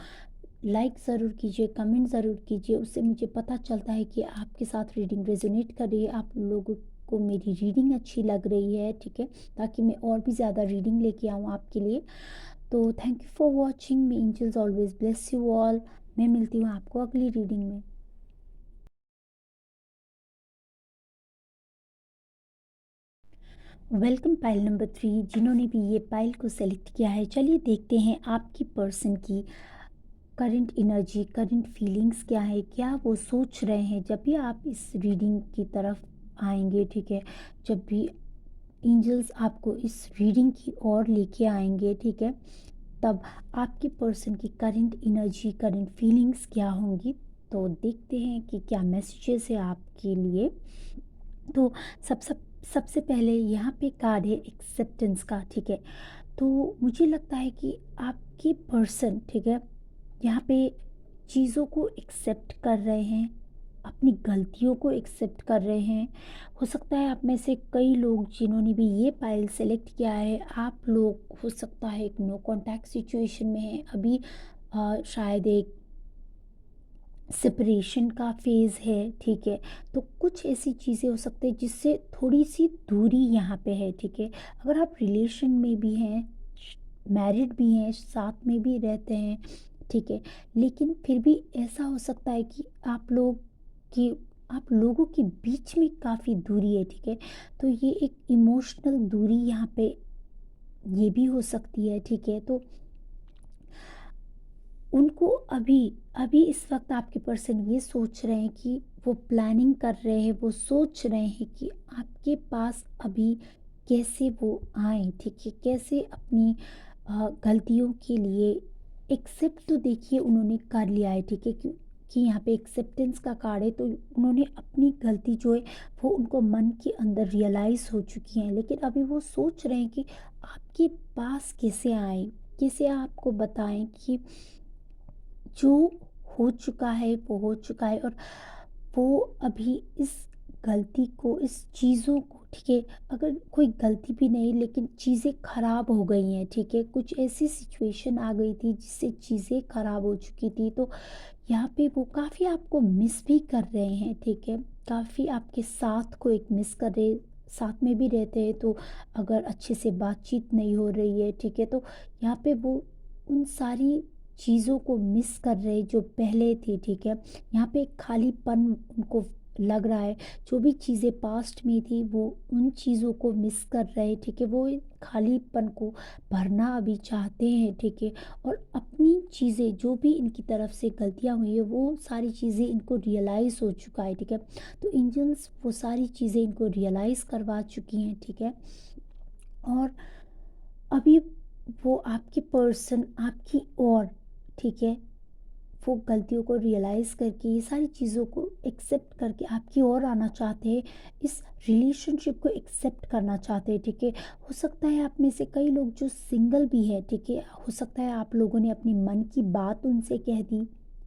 लाइक ज़रूर कीजिए, कमेंट ज़रूर कीजिए। उससे मुझे पता चलता है कि आपके साथ रीडिंग रेजोनेट कर रही है, आप लोगों को मेरी रीडिंग अच्छी लग रही है। ठीक है, ताकि मैं और भी ज़्यादा रीडिंग लेके आऊँ आपके लिए। तो thank you for watching. May angels always bless you all. मैं मिलती हूँ आपको अगली रीडिंग में। वेलकम पाइल नंबर 3, जिन्होंने भी ये पाइल को सेलेक्ट किया है। चलिए देखते हैं आपकी पर्सन की करंट एनर्जी, करंट फीलिंग्स क्या है, क्या वो सोच रहे हैं जब भी आप इस रीडिंग की तरफ आएंगे। ठीक है, जब भी एंजल्स आपको इस रीडिंग की ओर लेके आएंगे, ठीक है, तब आपके पर्सन की करंट एनर्जी, करंट फीलिंग्स क्या होंगी। तो देखते हैं कि क्या मैसेजेस है आपके लिए। तो सब सब सबसे पहले यहाँ पे कार्ड है एक्सेप्टेंस का। ठीक है, तो मुझे लगता है कि आपके पर्सन, ठीक है, यहाँ पे चीज़ों को एक्सेप्ट कर रहे हैं, अपनी गलतियों को एक्सेप्ट कर रहे हैं। हो सकता है आप में से कई लोग जिन्होंने भी ये पाइल सेलेक्ट किया है, आप लोग हो सकता है एक नो कांटेक्ट सिचुएशन में है अभी, शायद एक सेपरेशन का फेज़ है। ठीक है, तो कुछ ऐसी चीज़ें हो सकती है जिससे थोड़ी सी दूरी यहाँ पे है। ठीक है, अगर आप रिलेशन में भी हैं, मैरिड भी हैं, साथ में भी रहते हैं, ठीक है, लेकिन फिर भी ऐसा हो सकता है कि की आप लोगों के बीच में काफ़ी दूरी है। ठीक है, तो ये एक इमोशनल दूरी यहाँ पे ये भी हो सकती है। ठीक है, तो उनको अभी अभी इस वक्त आपके पर्सन ये सोच रहे हैं कि वो प्लानिंग कर रहे हैं, वो सोच रहे हैं कि आपके पास अभी कैसे वो आए। ठीक है, कैसे अपनी गलतियों के लिए एक्सेप्ट, तो देखिए उन्होंने कर लिया है। ठीक है, कि यहाँ पे एक्सेप्टेंस का कार्ड है, तो उन्होंने अपनी गलती जो है वो उनको मन के अंदर रियलाइज़ हो चुकी है। लेकिन अभी वो सोच रहे हैं कि आपके पास कैसे आए, कैसे आपको बताएं कि जो हो चुका है वो हो चुका है। और वो अभी इस गलती को, इस चीज़ों को, ठीक है, अगर कोई गलती भी नहीं लेकिन चीज़ें ख़राब हो गई हैं। ठीक है, कुछ ऐसी सिचुएशन आ गई थी जिससे चीज़ें ख़राब हो चुकी थी, तो यहाँ पे वो काफ़ी आपको मिस भी कर रहे हैं। ठीक है, काफ़ी आपके साथ को एक मिस कर रहे, साथ में भी रहते हैं तो अगर अच्छे से बातचीत नहीं हो रही है, ठीक है, तो यहाँ पे वो उन सारी चीज़ों को मिस कर रहे जो पहले थी। ठीक है, यहाँ पे एक खालीपन उनको लग रहा है, जो भी चीज़ें पास्ट में थी वो उन चीज़ों को मिस कर रहे। ठीक है, वो एक खालीपन को भरना अभी चाहते हैं। ठीक है, और अपनी चीज़ें जो भी इनकी तरफ से गलतियाँ हुई है वो सारी चीज़ें इनको रियलाइज़ हो चुका है। ठीक है, तो एंजल्स वो सारी चीज़ें इनको रियलाइज़ करवा चुकी हैं। ठीक है, और अभी वो आपकी पर्सन आपकी ओर, ठीक है, वो गलतियों को रियलाइज़ करके ये सारी चीज़ों को एक्सेप्ट करके आपकी ओर आना चाहते हैं, इस रिलेशनशिप को एक्सेप्ट करना चाहते हैं। ठीक है, हो सकता है आप में से कई लोग जो सिंगल भी है, ठीक है, हो सकता है आप लोगों ने अपनी मन की बात उनसे कह दी।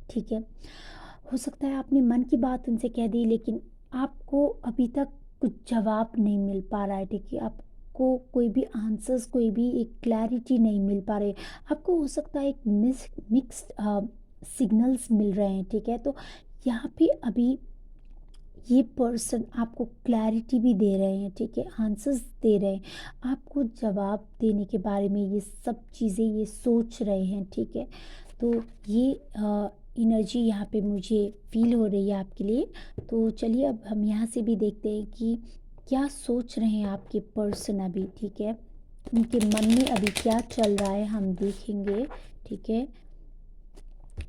ठीक है, हो सकता है आपने मन की बात उनसे कह दी लेकिन आपको अभी तक कुछ जवाब नहीं मिल पा रहा है। ठीक है, आपको कोई भी आंसर्स, कोई भी एक क्लैरिटी नहीं मिल पा रहे, आपको हो सकता है एक मिक्स्ड सिग्नल्स मिल रहे हैं। ठीक है, तो यहाँ पे अभी ये पर्सन आपको क्लैरिटी भी दे रहे हैं, ठीक है, आंसर्स दे रहे हैं, आपको जवाब देने के बारे में ये सब चीज़ें ये सोच रहे हैं, ठीक है। तो ये एनर्जी यहाँ पे मुझे फील हो रही है आपके लिए। तो चलिए अब हम यहाँ से भी देखते हैं कि क्या सोच रहे हैं आपके पर्सन अभी, ठीक है, उनके मन में अभी क्या चल रहा है हम देखेंगे, ठीक है।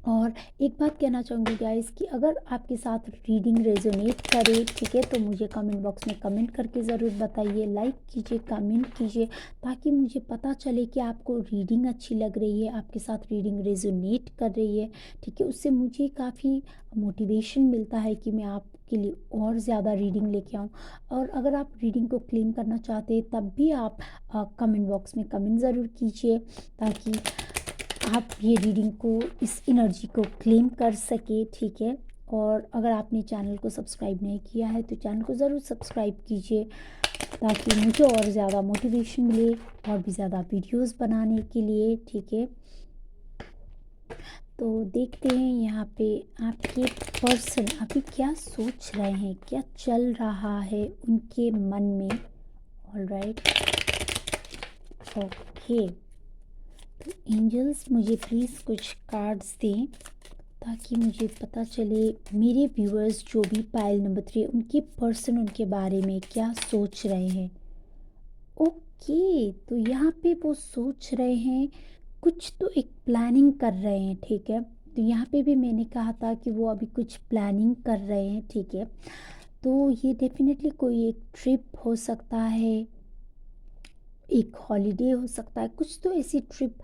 और एक बात कहना चाहूँगी गाइस कि अगर आपके साथ रीडिंग रेजोनेट करे, ठीक है, तो मुझे कमेंट बॉक्स में कमेंट करके ज़रूर बताइए, लाइक कीजिए, कमेंट कीजिए, ताकि मुझे पता चले कि आपको रीडिंग अच्छी लग रही है, आपके साथ रीडिंग रेजोनेट कर रही है, ठीक है। उससे मुझे काफ़ी मोटिवेशन मिलता है कि मैं आपके लिए और ज़्यादा रीडिंग लेके आऊँ। और अगर आप रीडिंग को क्लेम करना चाहते हैं तब भी आप कमेंट बॉक्स में कमेंट ज़रूर कीजिए, ताकि आप ये रीडिंग को, इस एनर्जी को क्लेम कर सके, ठीक है। और अगर आपने चैनल को सब्सक्राइब नहीं किया है तो चैनल को ज़रूर सब्सक्राइब कीजिए, ताकि मुझे और ज़्यादा मोटिवेशन मिले और भी ज़्यादा वीडियोस बनाने के लिए, ठीक है। तो देखते हैं यहाँ पे आपके पर्सन अभी क्या सोच रहे हैं, क्या चल रहा है उनके मन में। Alright, okay. तो एंजल्स मुझे प्लीज़ कुछ कार्ड्स दें, ताकि मुझे पता चले मेरे व्यूअर्स जो भी पाइल नंबर 3 उनके पर्सन उनके बारे में क्या सोच रहे हैं। ओके, तो यहाँ पे वो सोच रहे हैं, कुछ तो एक प्लानिंग कर रहे हैं, ठीक है। तो यहाँ पे भी मैंने कहा था कि वो अभी कुछ प्लानिंग कर रहे हैं, ठीक है। तो ये डेफिनेटली कोई एक ट्रिप हो सकता है, एक हॉलीडे हो सकता है, कुछ तो ऐसी ट्रिप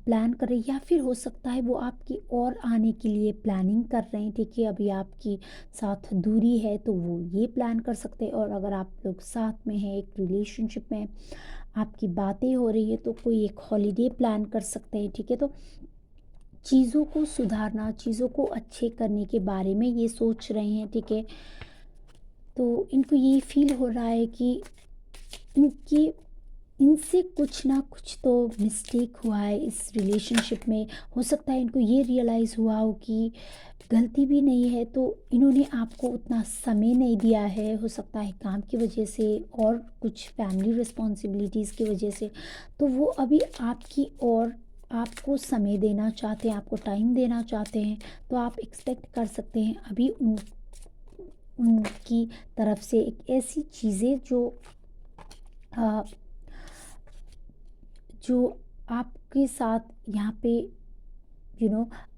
प्लान कर रहे हैं, या फिर हो सकता है वो आपकी और आने के लिए प्लानिंग कर रहे हैं, ठीक है। अभी आपकी साथ दूरी है तो वो ये प्लान कर सकते हैं, और अगर आप लोग साथ में हैं, एक रिलेशनशिप में आपकी बातें हो रही है, तो कोई एक हॉलीडे प्लान कर सकते हैं, ठीक है। तो चीज़ों को सुधारना, चीज़ों को अच्छे करने के बारे में ये सोच रहे हैं, ठीक है। तो इनको ये फील हो रहा है कि इनकी इनसे कुछ ना कुछ तो मिस्टेक हुआ है इस रिलेशनशिप में। हो सकता है इनको ये रियलाइज़ हुआ हो कि गलती भी नहीं है, तो इन्होंने आपको उतना समय नहीं दिया है, हो सकता है काम की वजह से और कुछ फैमिली रिस्पॉन्सिबिलिटीज़ की वजह से। तो वो अभी आपकी और आपको समय देना चाहते हैं, आपको टाइम देना चाहते हैं। तो आप एक्सपेक्ट कर सकते हैं अभी उनकी तरफ से एक ऐसी चीज़ें अ, जो आपके साथ यहाँ पे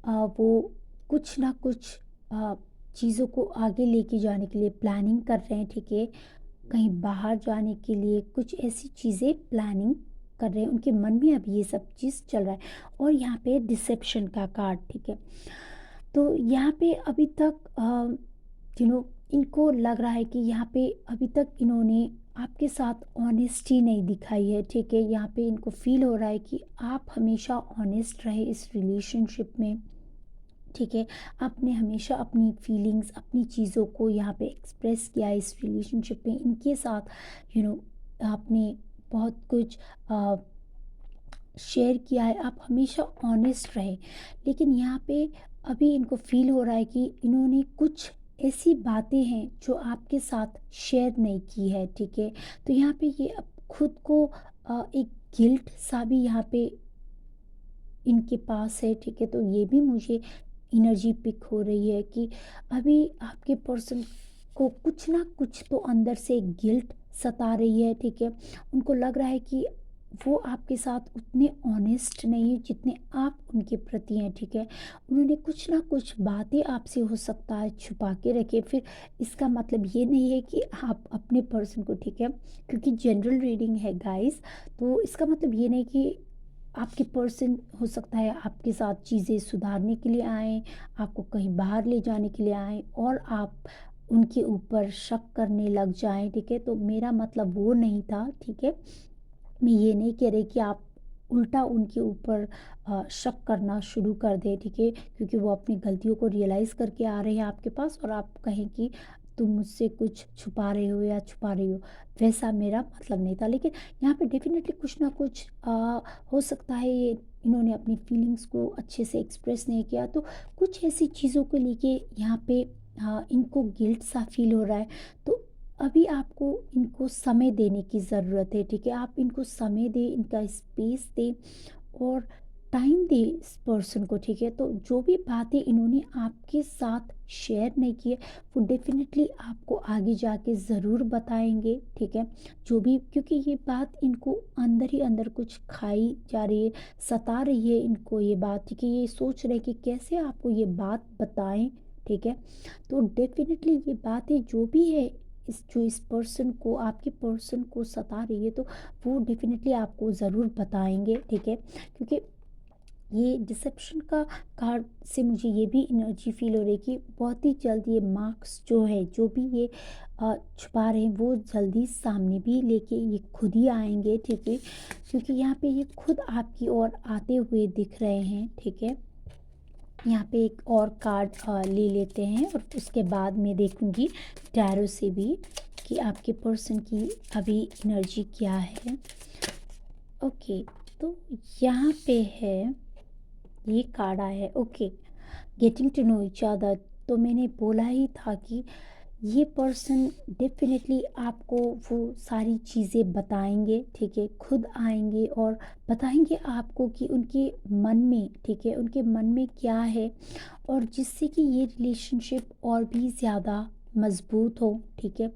वो कुछ ना कुछ अ, चीज़ों को आगे लेके जाने के लिए प्लानिंग कर रहे हैं, ठीक है। कहीं बाहर जाने के लिए कुछ ऐसी चीज़ें प्लानिंग कर रहे हैं, उनके मन में अभी ये सब चीज़ चल रहा है। और यहाँ पे डिसेप्शन का कार्ड, ठीक है। तो यहाँ पे अभी तक इनको लग रहा है कि यहाँ पे अभी तक इन्होंने आपके साथ ऑनेस्टी नहीं दिखाई है, ठीक है। यहाँ पे इनको फील हो रहा है कि आप हमेशा ऑनेस्ट रहे इस रिलेशनशिप में, ठीक है। आपने हमेशा अपनी फीलिंग्स, अपनी चीज़ों को यहाँ पे एक्सप्रेस किया है इस रिलेशनशिप में इनके साथ, आपने बहुत कुछ शेयर किया है, आप हमेशा ऑनेस्ट रहे। लेकिन यहाँ पे अभी इनको फील हो रहा है कि इन्होंने कुछ ऐसी बातें हैं जो आपके साथ शेयर नहीं की है, ठीक है। तो यहाँ पे ये अब खुद को एक गिल्ट सा भी यहाँ पे इनके पास है, ठीक है। तो ये भी मुझे एनर्जी पिक हो रही है कि अभी आपके पर्सन को कुछ ना कुछ तो अंदर से गिल्ट सता रही है, ठीक है। उनको लग रहा है कि वो आपके साथ उतने ऑनेस्ट नहीं है जितने आप उनके प्रति हैं, ठीक है। उन्होंने कुछ ना कुछ बातें आपसे हो सकता है छुपा के रखे। फिर इसका मतलब ये नहीं है कि आप अपने पर्सन को, ठीक है, क्योंकि जनरल रीडिंग है गाइस, तो इसका मतलब ये नहीं कि आपके पर्सन हो सकता है आपके साथ चीज़ें सुधारने के लिए आएँ, आपको कहीं बाहर ले जाने के लिए आएँ और आप उनके ऊपर शक करने लग जाएँ, ठीक है? तो मेरा मतलब वो नहीं था, ठीक है? मैं ये नहीं कह रही कि आप उल्टा उनके ऊपर शक करना शुरू कर दें, ठीक है? क्योंकि वो अपनी गलतियों को रियलाइज़ करके आ रहे हैं आपके पास, और आप कहें कि तुम मुझसे कुछ छुपा रहे हो या छुपा रही हो, वैसा मेरा मतलब नहीं था। लेकिन यहाँ पे डेफ़िनेटली कुछ ना कुछ हो सकता है ये इन्होंने अपनी फीलिंग्स को अच्छे से एक्सप्रेस नहीं किया, तो कुछ ऐसी चीज़ों को लेके यहाँ पे इनको गिल्ट सा फील हो रहा है, तो अभी आपको इनको समय देने की ज़रूरत है, ठीक है? आप इनको समय दें, इनका स्पेस दें और टाइम दें इस पर्सन को, ठीक है? तो जो भी बातें इन्होंने आपके साथ शेयर नहीं की है, वो डेफ़िनेटली आपको आगे जाके ज़रूर बताएँगे, ठीक है? जो भी, क्योंकि ये बात इनको अंदर ही अंदर कुछ खाई जा रही है, सता रही है इनको ये बात, ठीक है? ये सोच रहे हैं कि कैसे आपको ये बात बताएँ, ठीक है? तो डेफ़िनेटली ये बातें जो भी है, इस पर्सन को, आपके पर्सन को सता रही है, तो वो डेफ़िनेटली आपको ज़रूर बताएँगे, ठीक है? क्योंकि ये डिसेप्शन का कार्ड से मुझे ये भी एनर्जी फ़ील हो रही है कि बहुत ही जल्द ये मार्क्स जो है, जो भी ये छुपा रहे हैं, वो जल्दी सामने भी लेके ये खुद ही आएँगे, ठीक है? क्योंकि यहाँ पे ये खुद आपकी ओर आते हुए दिख रहे हैं, ठीक है? यहाँ पे एक और कार्ड ले लेते हैं और उसके बाद मैं देखूँगी टैरो से भी कि आपके पर्सन की अभी एनर्जी क्या है। ओके, तो यहाँ पे है, ये कार्ड आया है, okay, getting to know each other. तो मैंने बोला ही था कि ये पर्सन डेफिनेटली आपको वो सारी चीज़ें बताएंगे, ठीक है? खुद आएंगे और बताएंगे आपको कि उनके मन में, ठीक है, उनके मन में क्या है, और जिससे कि ये रिलेशनशिप और भी ज़्यादा मजबूत हो, ठीक है?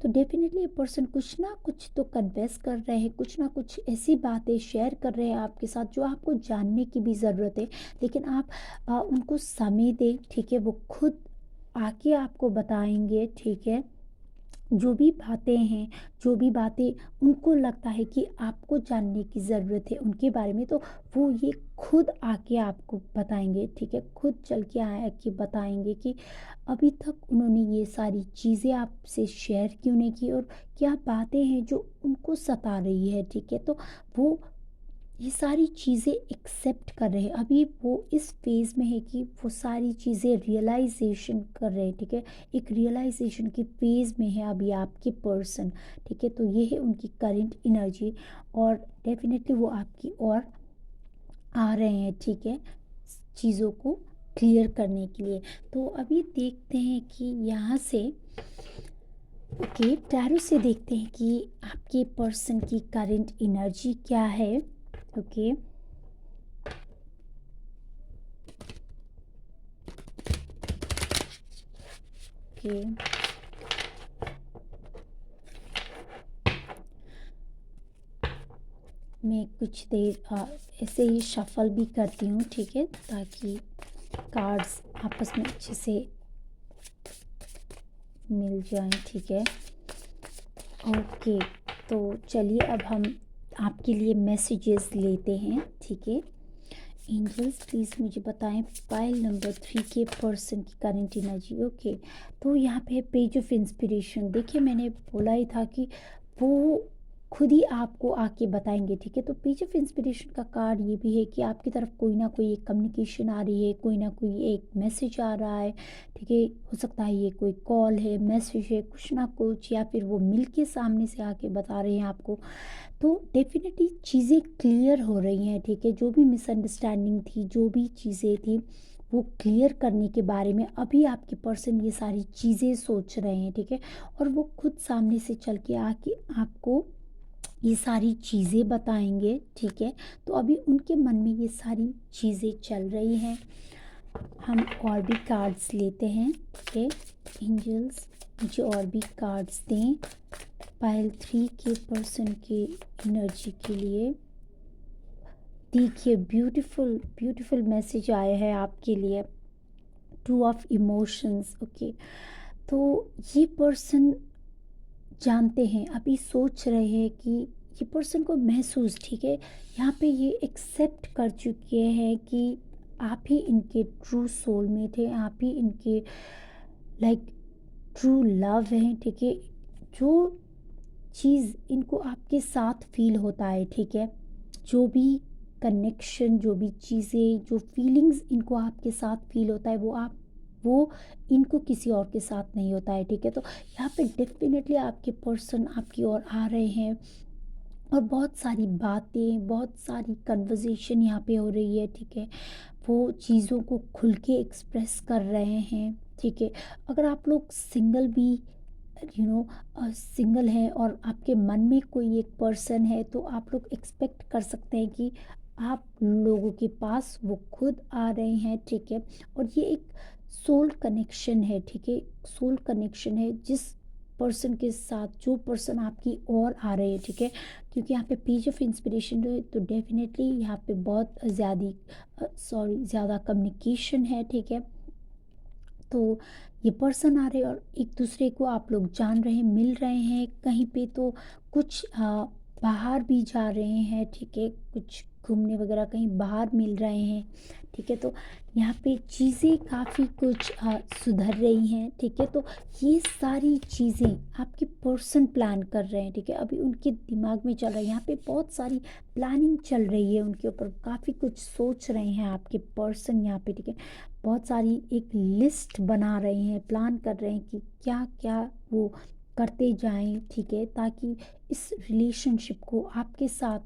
तो डेफिनेटली ये पर्सन कुछ ना कुछ तो कन्फेस कर रहे हैं, कुछ ना कुछ ऐसी बातें शेयर कर रहे हैं आपके साथ जो आपको जानने की भी ज़रूरत है, लेकिन आप उनको समय दें, ठीक है? वो खुद आके आपको बताएंगे, ठीक है? जो भी बातें हैं, जो भी बातें उनको लगता है कि आपको जानने की ज़रूरत है उनके बारे में, तो वो ये खुद आके आपको बताएंगे, ठीक है? खुद चल के आके बताएंगे कि अभी तक उन्होंने ये सारी चीज़ें आपसे शेयर क्यों नहीं की और क्या बातें हैं जो उनको सता रही है, ठीक है? तो वो ये सारी चीज़ें एक्सेप्ट कर रहे हैं, अभी वो इस फेज़ में है कि वो सारी चीज़ें रियलाइजेशन कर रहे हैं, ठीक है? एक रियलाइजेशन के फेज़ में है अभी आपके पर्सन, ठीक है? तो ये है उनकी करंट एनर्जी और डेफिनेटली वो आपकी ओर आ रहे हैं, ठीक है? चीज़ों को क्लियर करने के लिए। तो अभी देखते हैं कि यहाँ से, ओके, टैरो से देखते हैं कि आपके पर्सन की करंट एनर्जी क्या है। ओके, ओके, मैं कुछ देर ऐसे ही शफल भी करती हूँ, ठीक है, ताकि कार्ड्स आपस में अच्छे से मिल जाएं, ठीक है? ओके, तो चलिए अब हम आपके लिए मैसेजेस लेते हैं, ठीक है? एंजल्स प्लीज़ मुझे बताएं पाइल नंबर 3 के पर्सन की करंट एनर्जी। ओके, तो यहाँ पे पेज ऑफ इंस्पिरेशन, देखिए मैंने बोला ही था कि वो खुद ही आपको आके बताएंगे, ठीक है? तो पेज ऑफ इंस्पिरेशन का कार्ड ये भी है कि आपकी तरफ कोई ना कोई एक कम्युनिकेशन आ रही है, कोई ना कोई एक मैसेज आ रहा है, ठीक है? हो सकता है ये कोई कॉल है, मैसेज है, कुछ ना कुछ, या फिर वो मिल के सामने से आके बता रहे हैं आपको। तो डेफिनेटली चीज़ें क्लियर हो रही हैं, ठीक है? जो भी मिसअंडरस्टैंडिंग थी, जो भी चीज़ें थी, वो क्लियर करने के बारे में अभी आपके पर्सन ये सारी चीज़ें सोच रहे हैं, ठीक है? और वो खुद सामने से चल के आके आपको ये सारी चीज़ें बताएंगे, ठीक है? तो अभी उनके मन में ये सारी चीज़ें चल रही हैं। हम और भी कार्ड्स लेते हैं, ठीक है? एंजल्स मुझे और भी कार्ड्स दें पाइल 3 के पर्सन की एनर्जी के लिए। देखिए ब्यूटीफुल ब्यूटीफुल मैसेज आया है आपके लिए, टू ऑफ इमोशंस। ओके, तो ये पर्सन जानते हैं, अभी सोच रहे हैं कि ये पर्सन को महसूस, ठीक है, यहाँ पे ये एक्सेप्ट कर चुके हैं कि आप ही इनके ट्रू सोलमेट हैं, आप ही इनके लाइक ट्रू लव हैं, ठीक है? जो चीज़ इनको आपके साथ फील होता है, ठीक है, जो भी कनेक्शन, जो भी चीज़ें, जो फीलिंग्स इनको आपके साथ फील होता है, वो इनको किसी और के साथ नहीं होता है, ठीक है? तो यहाँ पे डेफिनेटली आपके पर्सन आपकी ओर आ रहे हैं और बहुत सारी बातें, बहुत सारी कन्वर्जेशन यहाँ पे हो रही है, ठीक है? वो चीज़ों को खुल के एक्सप्रेस कर रहे हैं, ठीक है। अगर आप लोग सिंगल भी सिंगल हैं और आपके मन में कोई एक पर्सन है, तो आप लोग एक्सपेक्ट कर सकते हैं कि आप लोगों के पास वो खुद आ रहे हैं, ठीक है। और ये एक सोल कनेक्शन है, ठीक है। सोल कनेक्शन है जिस पर्सन के साथ, जो पर्सन आपकी ओर आ रहे हैं, ठीक है। क्योंकि यहाँ पे पेज ऑफ इंस्पिरेशन है, तो डेफिनेटली यहाँ पे बहुत ज़्यादा कम्युनिकेशन है, ठीक है। तो ये पर्सन आ रहे हैं और एक दूसरे को आप लोग जान रहे हैं, मिल रहे हैं कहीं पे, तो कुछ बाहर भी जा रहे हैं, ठीक है। कुछ घूमने वगैरह कहीं बाहर मिल रहे हैं, ठीक है। तो यहाँ पे चीज़ें काफ़ी कुछ सुधर रही हैं, ठीक है। तो ये सारी चीज़ें आपके पर्सन प्लान कर रहे हैं, ठीक है। अभी उनके दिमाग में चल रहा है, यहाँ पे बहुत सारी प्लानिंग चल रही है उनके ऊपर, काफ़ी कुछ सोच रहे हैं आपके पर्सन यहाँ पे, ठीक है। बहुत सारी एक लिस्ट बना रहे हैं, प्लान कर रहे हैं कि क्या क्या वो करते जाएं, ठीक है। ताकि इस रिलेशनशिप को आपके साथ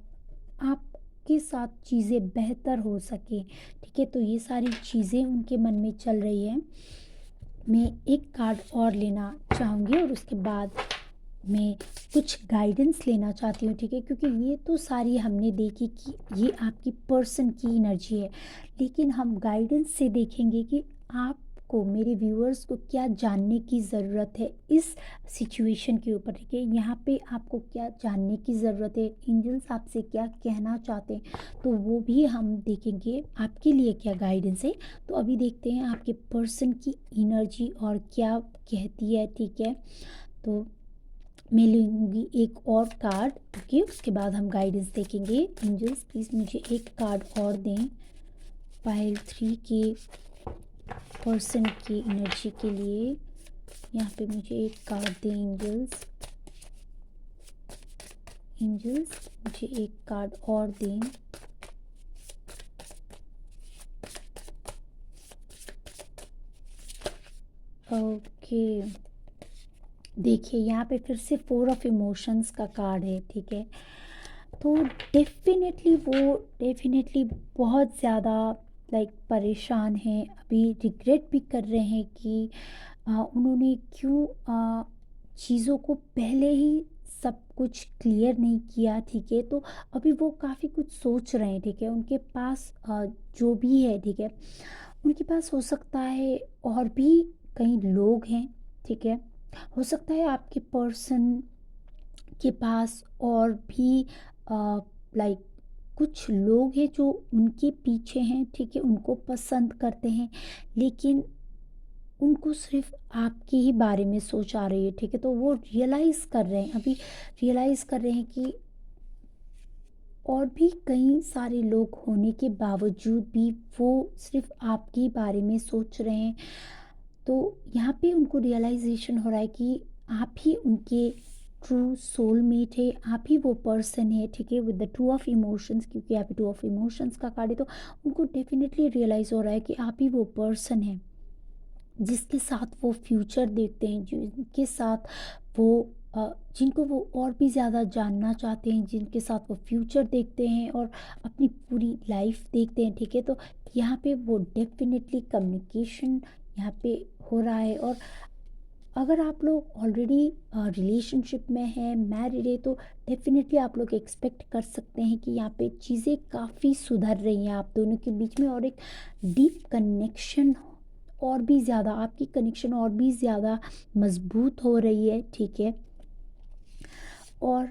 चीज़ें बेहतर हो सके, ठीक है। तो ये सारी चीज़ें उनके मन में चल रही है। मैं एक कार्ड और लेना चाहूँगी और उसके बाद मैं कुछ गाइडेंस लेना चाहती हूँ, ठीक है। क्योंकि ये तो सारी हमने देखी कि ये आपकी पर्सन की एनर्जी है, लेकिन हम गाइडेंस से देखेंगे कि आपको, मेरे व्यूअर्स को क्या जानने की ज़रूरत है इस सिचुएशन के ऊपर, ठीक है। यहाँ पे आपको क्या जानने की ज़रूरत है, एंजल्स आपसे क्या कहना चाहते हैं, तो वो भी हम देखेंगे आपके लिए क्या गाइडेंस है। तो अभी देखते हैं आपके पर्सन की एनर्जी और क्या कहती है, ठीक है। तो मैं लूँगी एक और कार्ड, ओके। उसके बाद हम गाइडेंस देखेंगे। एंजल्स प्लीज़ मुझे एक कार्ड और दें पाइल 3 के पर्सन की एनर्जी के लिए। यहाँ पे मुझे एक कार्ड दें एंजल्स। एंजल्स मुझे एक कार्ड और दें। ओके, देखिए यहाँ पे फिर से 4 ऑफ इमोशंस का कार्ड है, ठीक है। तो डेफिनेटली बहुत ज़्यादा परेशान हैं, अभी रिग्रेट भी कर रहे हैं कि उन्होंने क्यों चीज़ों को पहले ही सब कुछ क्लियर नहीं किया, ठीक है। तो अभी वो काफ़ी कुछ सोच रहे हैं, ठीक है। उनके पास जो भी है, ठीक है, उनके पास हो सकता है और भी कई लोग हैं, ठीक है। हो सकता है आपके पर्सन के पास और भी लाइक कुछ लोग हैं जो उनके पीछे हैं, ठीक है, उनको पसंद करते हैं, लेकिन उनको सिर्फ आपके ही बारे में सोच आ रही है, ठीक है। तो वो रियलाइज़ कर रहे हैं, अभी रियलाइज़ कर रहे हैं कि और भी कई सारे लोग होने के बावजूद भी वो सिर्फ आपके ही बारे में सोच रहे हैं। तो यहाँ पे उनको रियलाइजेशन हो रहा है कि आप ही उनके ट्रू सोलमेट है, आप ही वो पर्सन है, ठीक है। विद द 2 ऑफ इमोशंस, क्योंकि यहाँ पे 2 ऑफ इमोशंस का कार्ड है, तो उनको डेफिनेटली रियलाइज़ हो रहा है कि आप ही वो पर्सन है जिसके साथ वो फ्यूचर देखते हैं, जिनके साथ वो जिनको वो और भी ज़्यादा जानना चाहते हैं, जिनके साथ वो फ्यूचर देखते हैं और अपनी पूरी लाइफ देखते हैं, ठीक है। तो यहाँ पे वो डेफिनेटली कम्युनिकेशन यहाँ पे हो रहा है। और अगर आप लोग ऑलरेडी रिलेशनशिप में हैं, मैरिड है, तो डेफिनेटली आप लोग एक्सपेक्ट कर सकते हैं कि यहाँ पे चीज़ें काफ़ी सुधर रही हैं आप दोनों के बीच में, और एक डीप कनेक्शन और भी ज़्यादा, आपकी कनेक्शन और भी ज़्यादा मजबूत हो रही है, ठीक है। और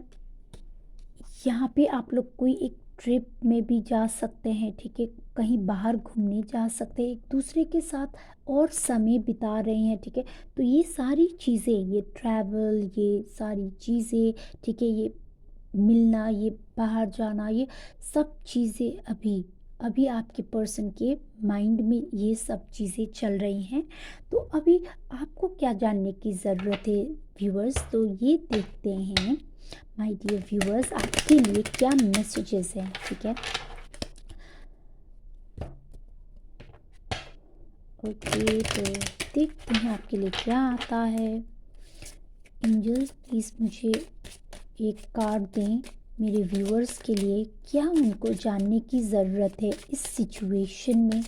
यहाँ पे आप लोग कोई एक ट्रिप में भी जा सकते हैं, ठीक है। कहीं बाहर घूमने जा सकते हैं, एक दूसरे के साथ और समय बिता रहे हैं, ठीक है। तो ये सारी चीज़ें, ये ट्रैवल, ये सारी चीज़ें, ठीक है, ये मिलना, ये बाहर जाना, ये सब चीज़ें अभी अभी आपके पर्सन के माइंड में ये सब चीज़ें चल रही हैं। तो अभी आपको क्या जानने की ज़रूरत है व्यूअर्स, तो ये देखते हैं माय डियर व्यूअर्स आपके लिए क्या मैसेजेस हैं, ठीक है। ओके, तो देखते हैं आपके लिए क्या आता है। एंजल्स प्लीज़ मुझे एक कार्ड दें मेरे व्यूअर्स के लिए, क्या उनको जानने की ज़रूरत है इस सिचुएशन में,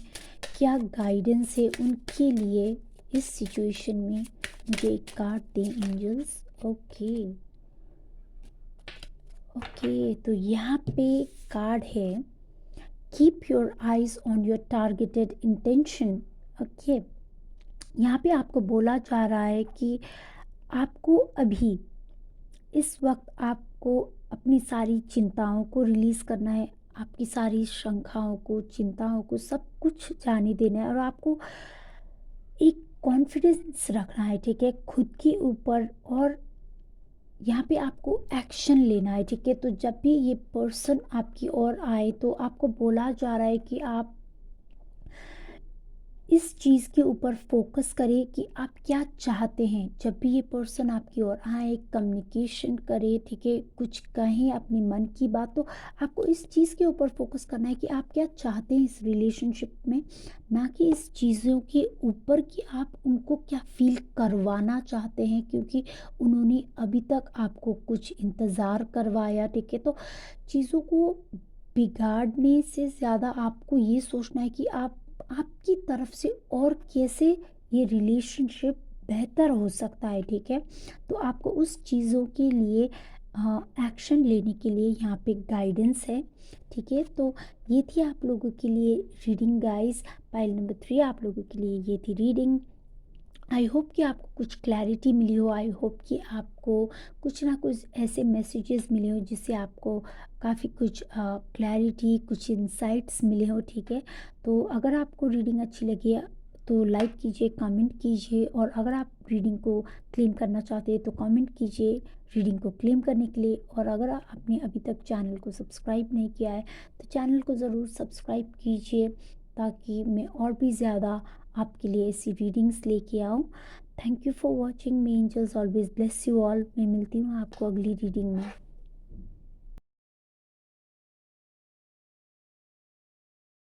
क्या गाइडेंस है उनके लिए इस सिचुएशन में मुझे एक कार्ड दें एंजल्स। ओके ओके, तो यहाँ पे कार्ड है keep your eyes on your targeted intention. Okay, यहाँ पे आपको बोला जा रहा है कि आपको अभी इस वक्त आपको अपनी सारी चिंताओं को रिलीज़ करना है, आपकी सारी शंकाओं को, चिंताओं को, सब कुछ जाने देना है और आपको एक कॉन्फिडेंस रखना है, ठीक है, खुद के ऊपर। और यहाँ पे आपको एक्शन लेना है, ठीक है। तो जब भी ये पर्सन आपकी ओर आए तो आपको बोला जा रहा है कि आप इस चीज़ के ऊपर फोकस करें कि आप क्या चाहते हैं। जब भी ये पर्सन आपकी ओर आए, कम्युनिकेशन करे, ठीक है, कुछ कहें अपने मन की बात, तो आपको इस चीज़ के ऊपर फोकस करना है कि आप क्या चाहते हैं इस रिलेशनशिप में, ना कि इस चीज़ों के ऊपर कि आप उनको क्या फील करवाना चाहते हैं, क्योंकि उन्होंने अभी तक आपको कुछ इंतज़ार करवाया, ठीक है। तो चीज़ों को बिगाड़ने से ज़्यादा आपको ये सोचना है कि आप आपकी तरफ से और कैसे ये रिलेशनशिप बेहतर हो सकता है, ठीक है। तो आपको उस चीज़ों के लिए एक्शन लेने के लिए यहाँ पे गाइडेंस है, ठीक है। तो ये थी आप लोगों के लिए रीडिंग गाइस। पाइल नंबर 3 आप लोगों के लिए ये थी रीडिंग। आई होप कि आपको कुछ क्लैरिटी मिली हो, आई होप कि आपको कुछ ना कुछ ऐसे मैसेजेस मिले हो जिससे आपको काफ़ी कुछ क्लैरिटी, कुछ इंसाइट्स मिले हो, ठीक है। तो अगर आपको रीडिंग अच्छी लगी है तो लाइक कीजिए, कमेंट कीजिए, और अगर आप रीडिंग को क्लेम करना चाहते हैं तो कमेंट कीजिए रीडिंग को क्लेम करने के लिए। और अगर आपने अभी तक चैनल को सब्सक्राइब नहीं किया है तो चैनल को ज़रूर सब्सक्राइब कीजिए, ताकि मैं और भी ज़्यादा आपके लिए ऐसी रीडिंग्स लेके आऊँ। Thank you for watching. May angels always bless you all. मैं मिलती हूँ आपको अगली रीडिंग में।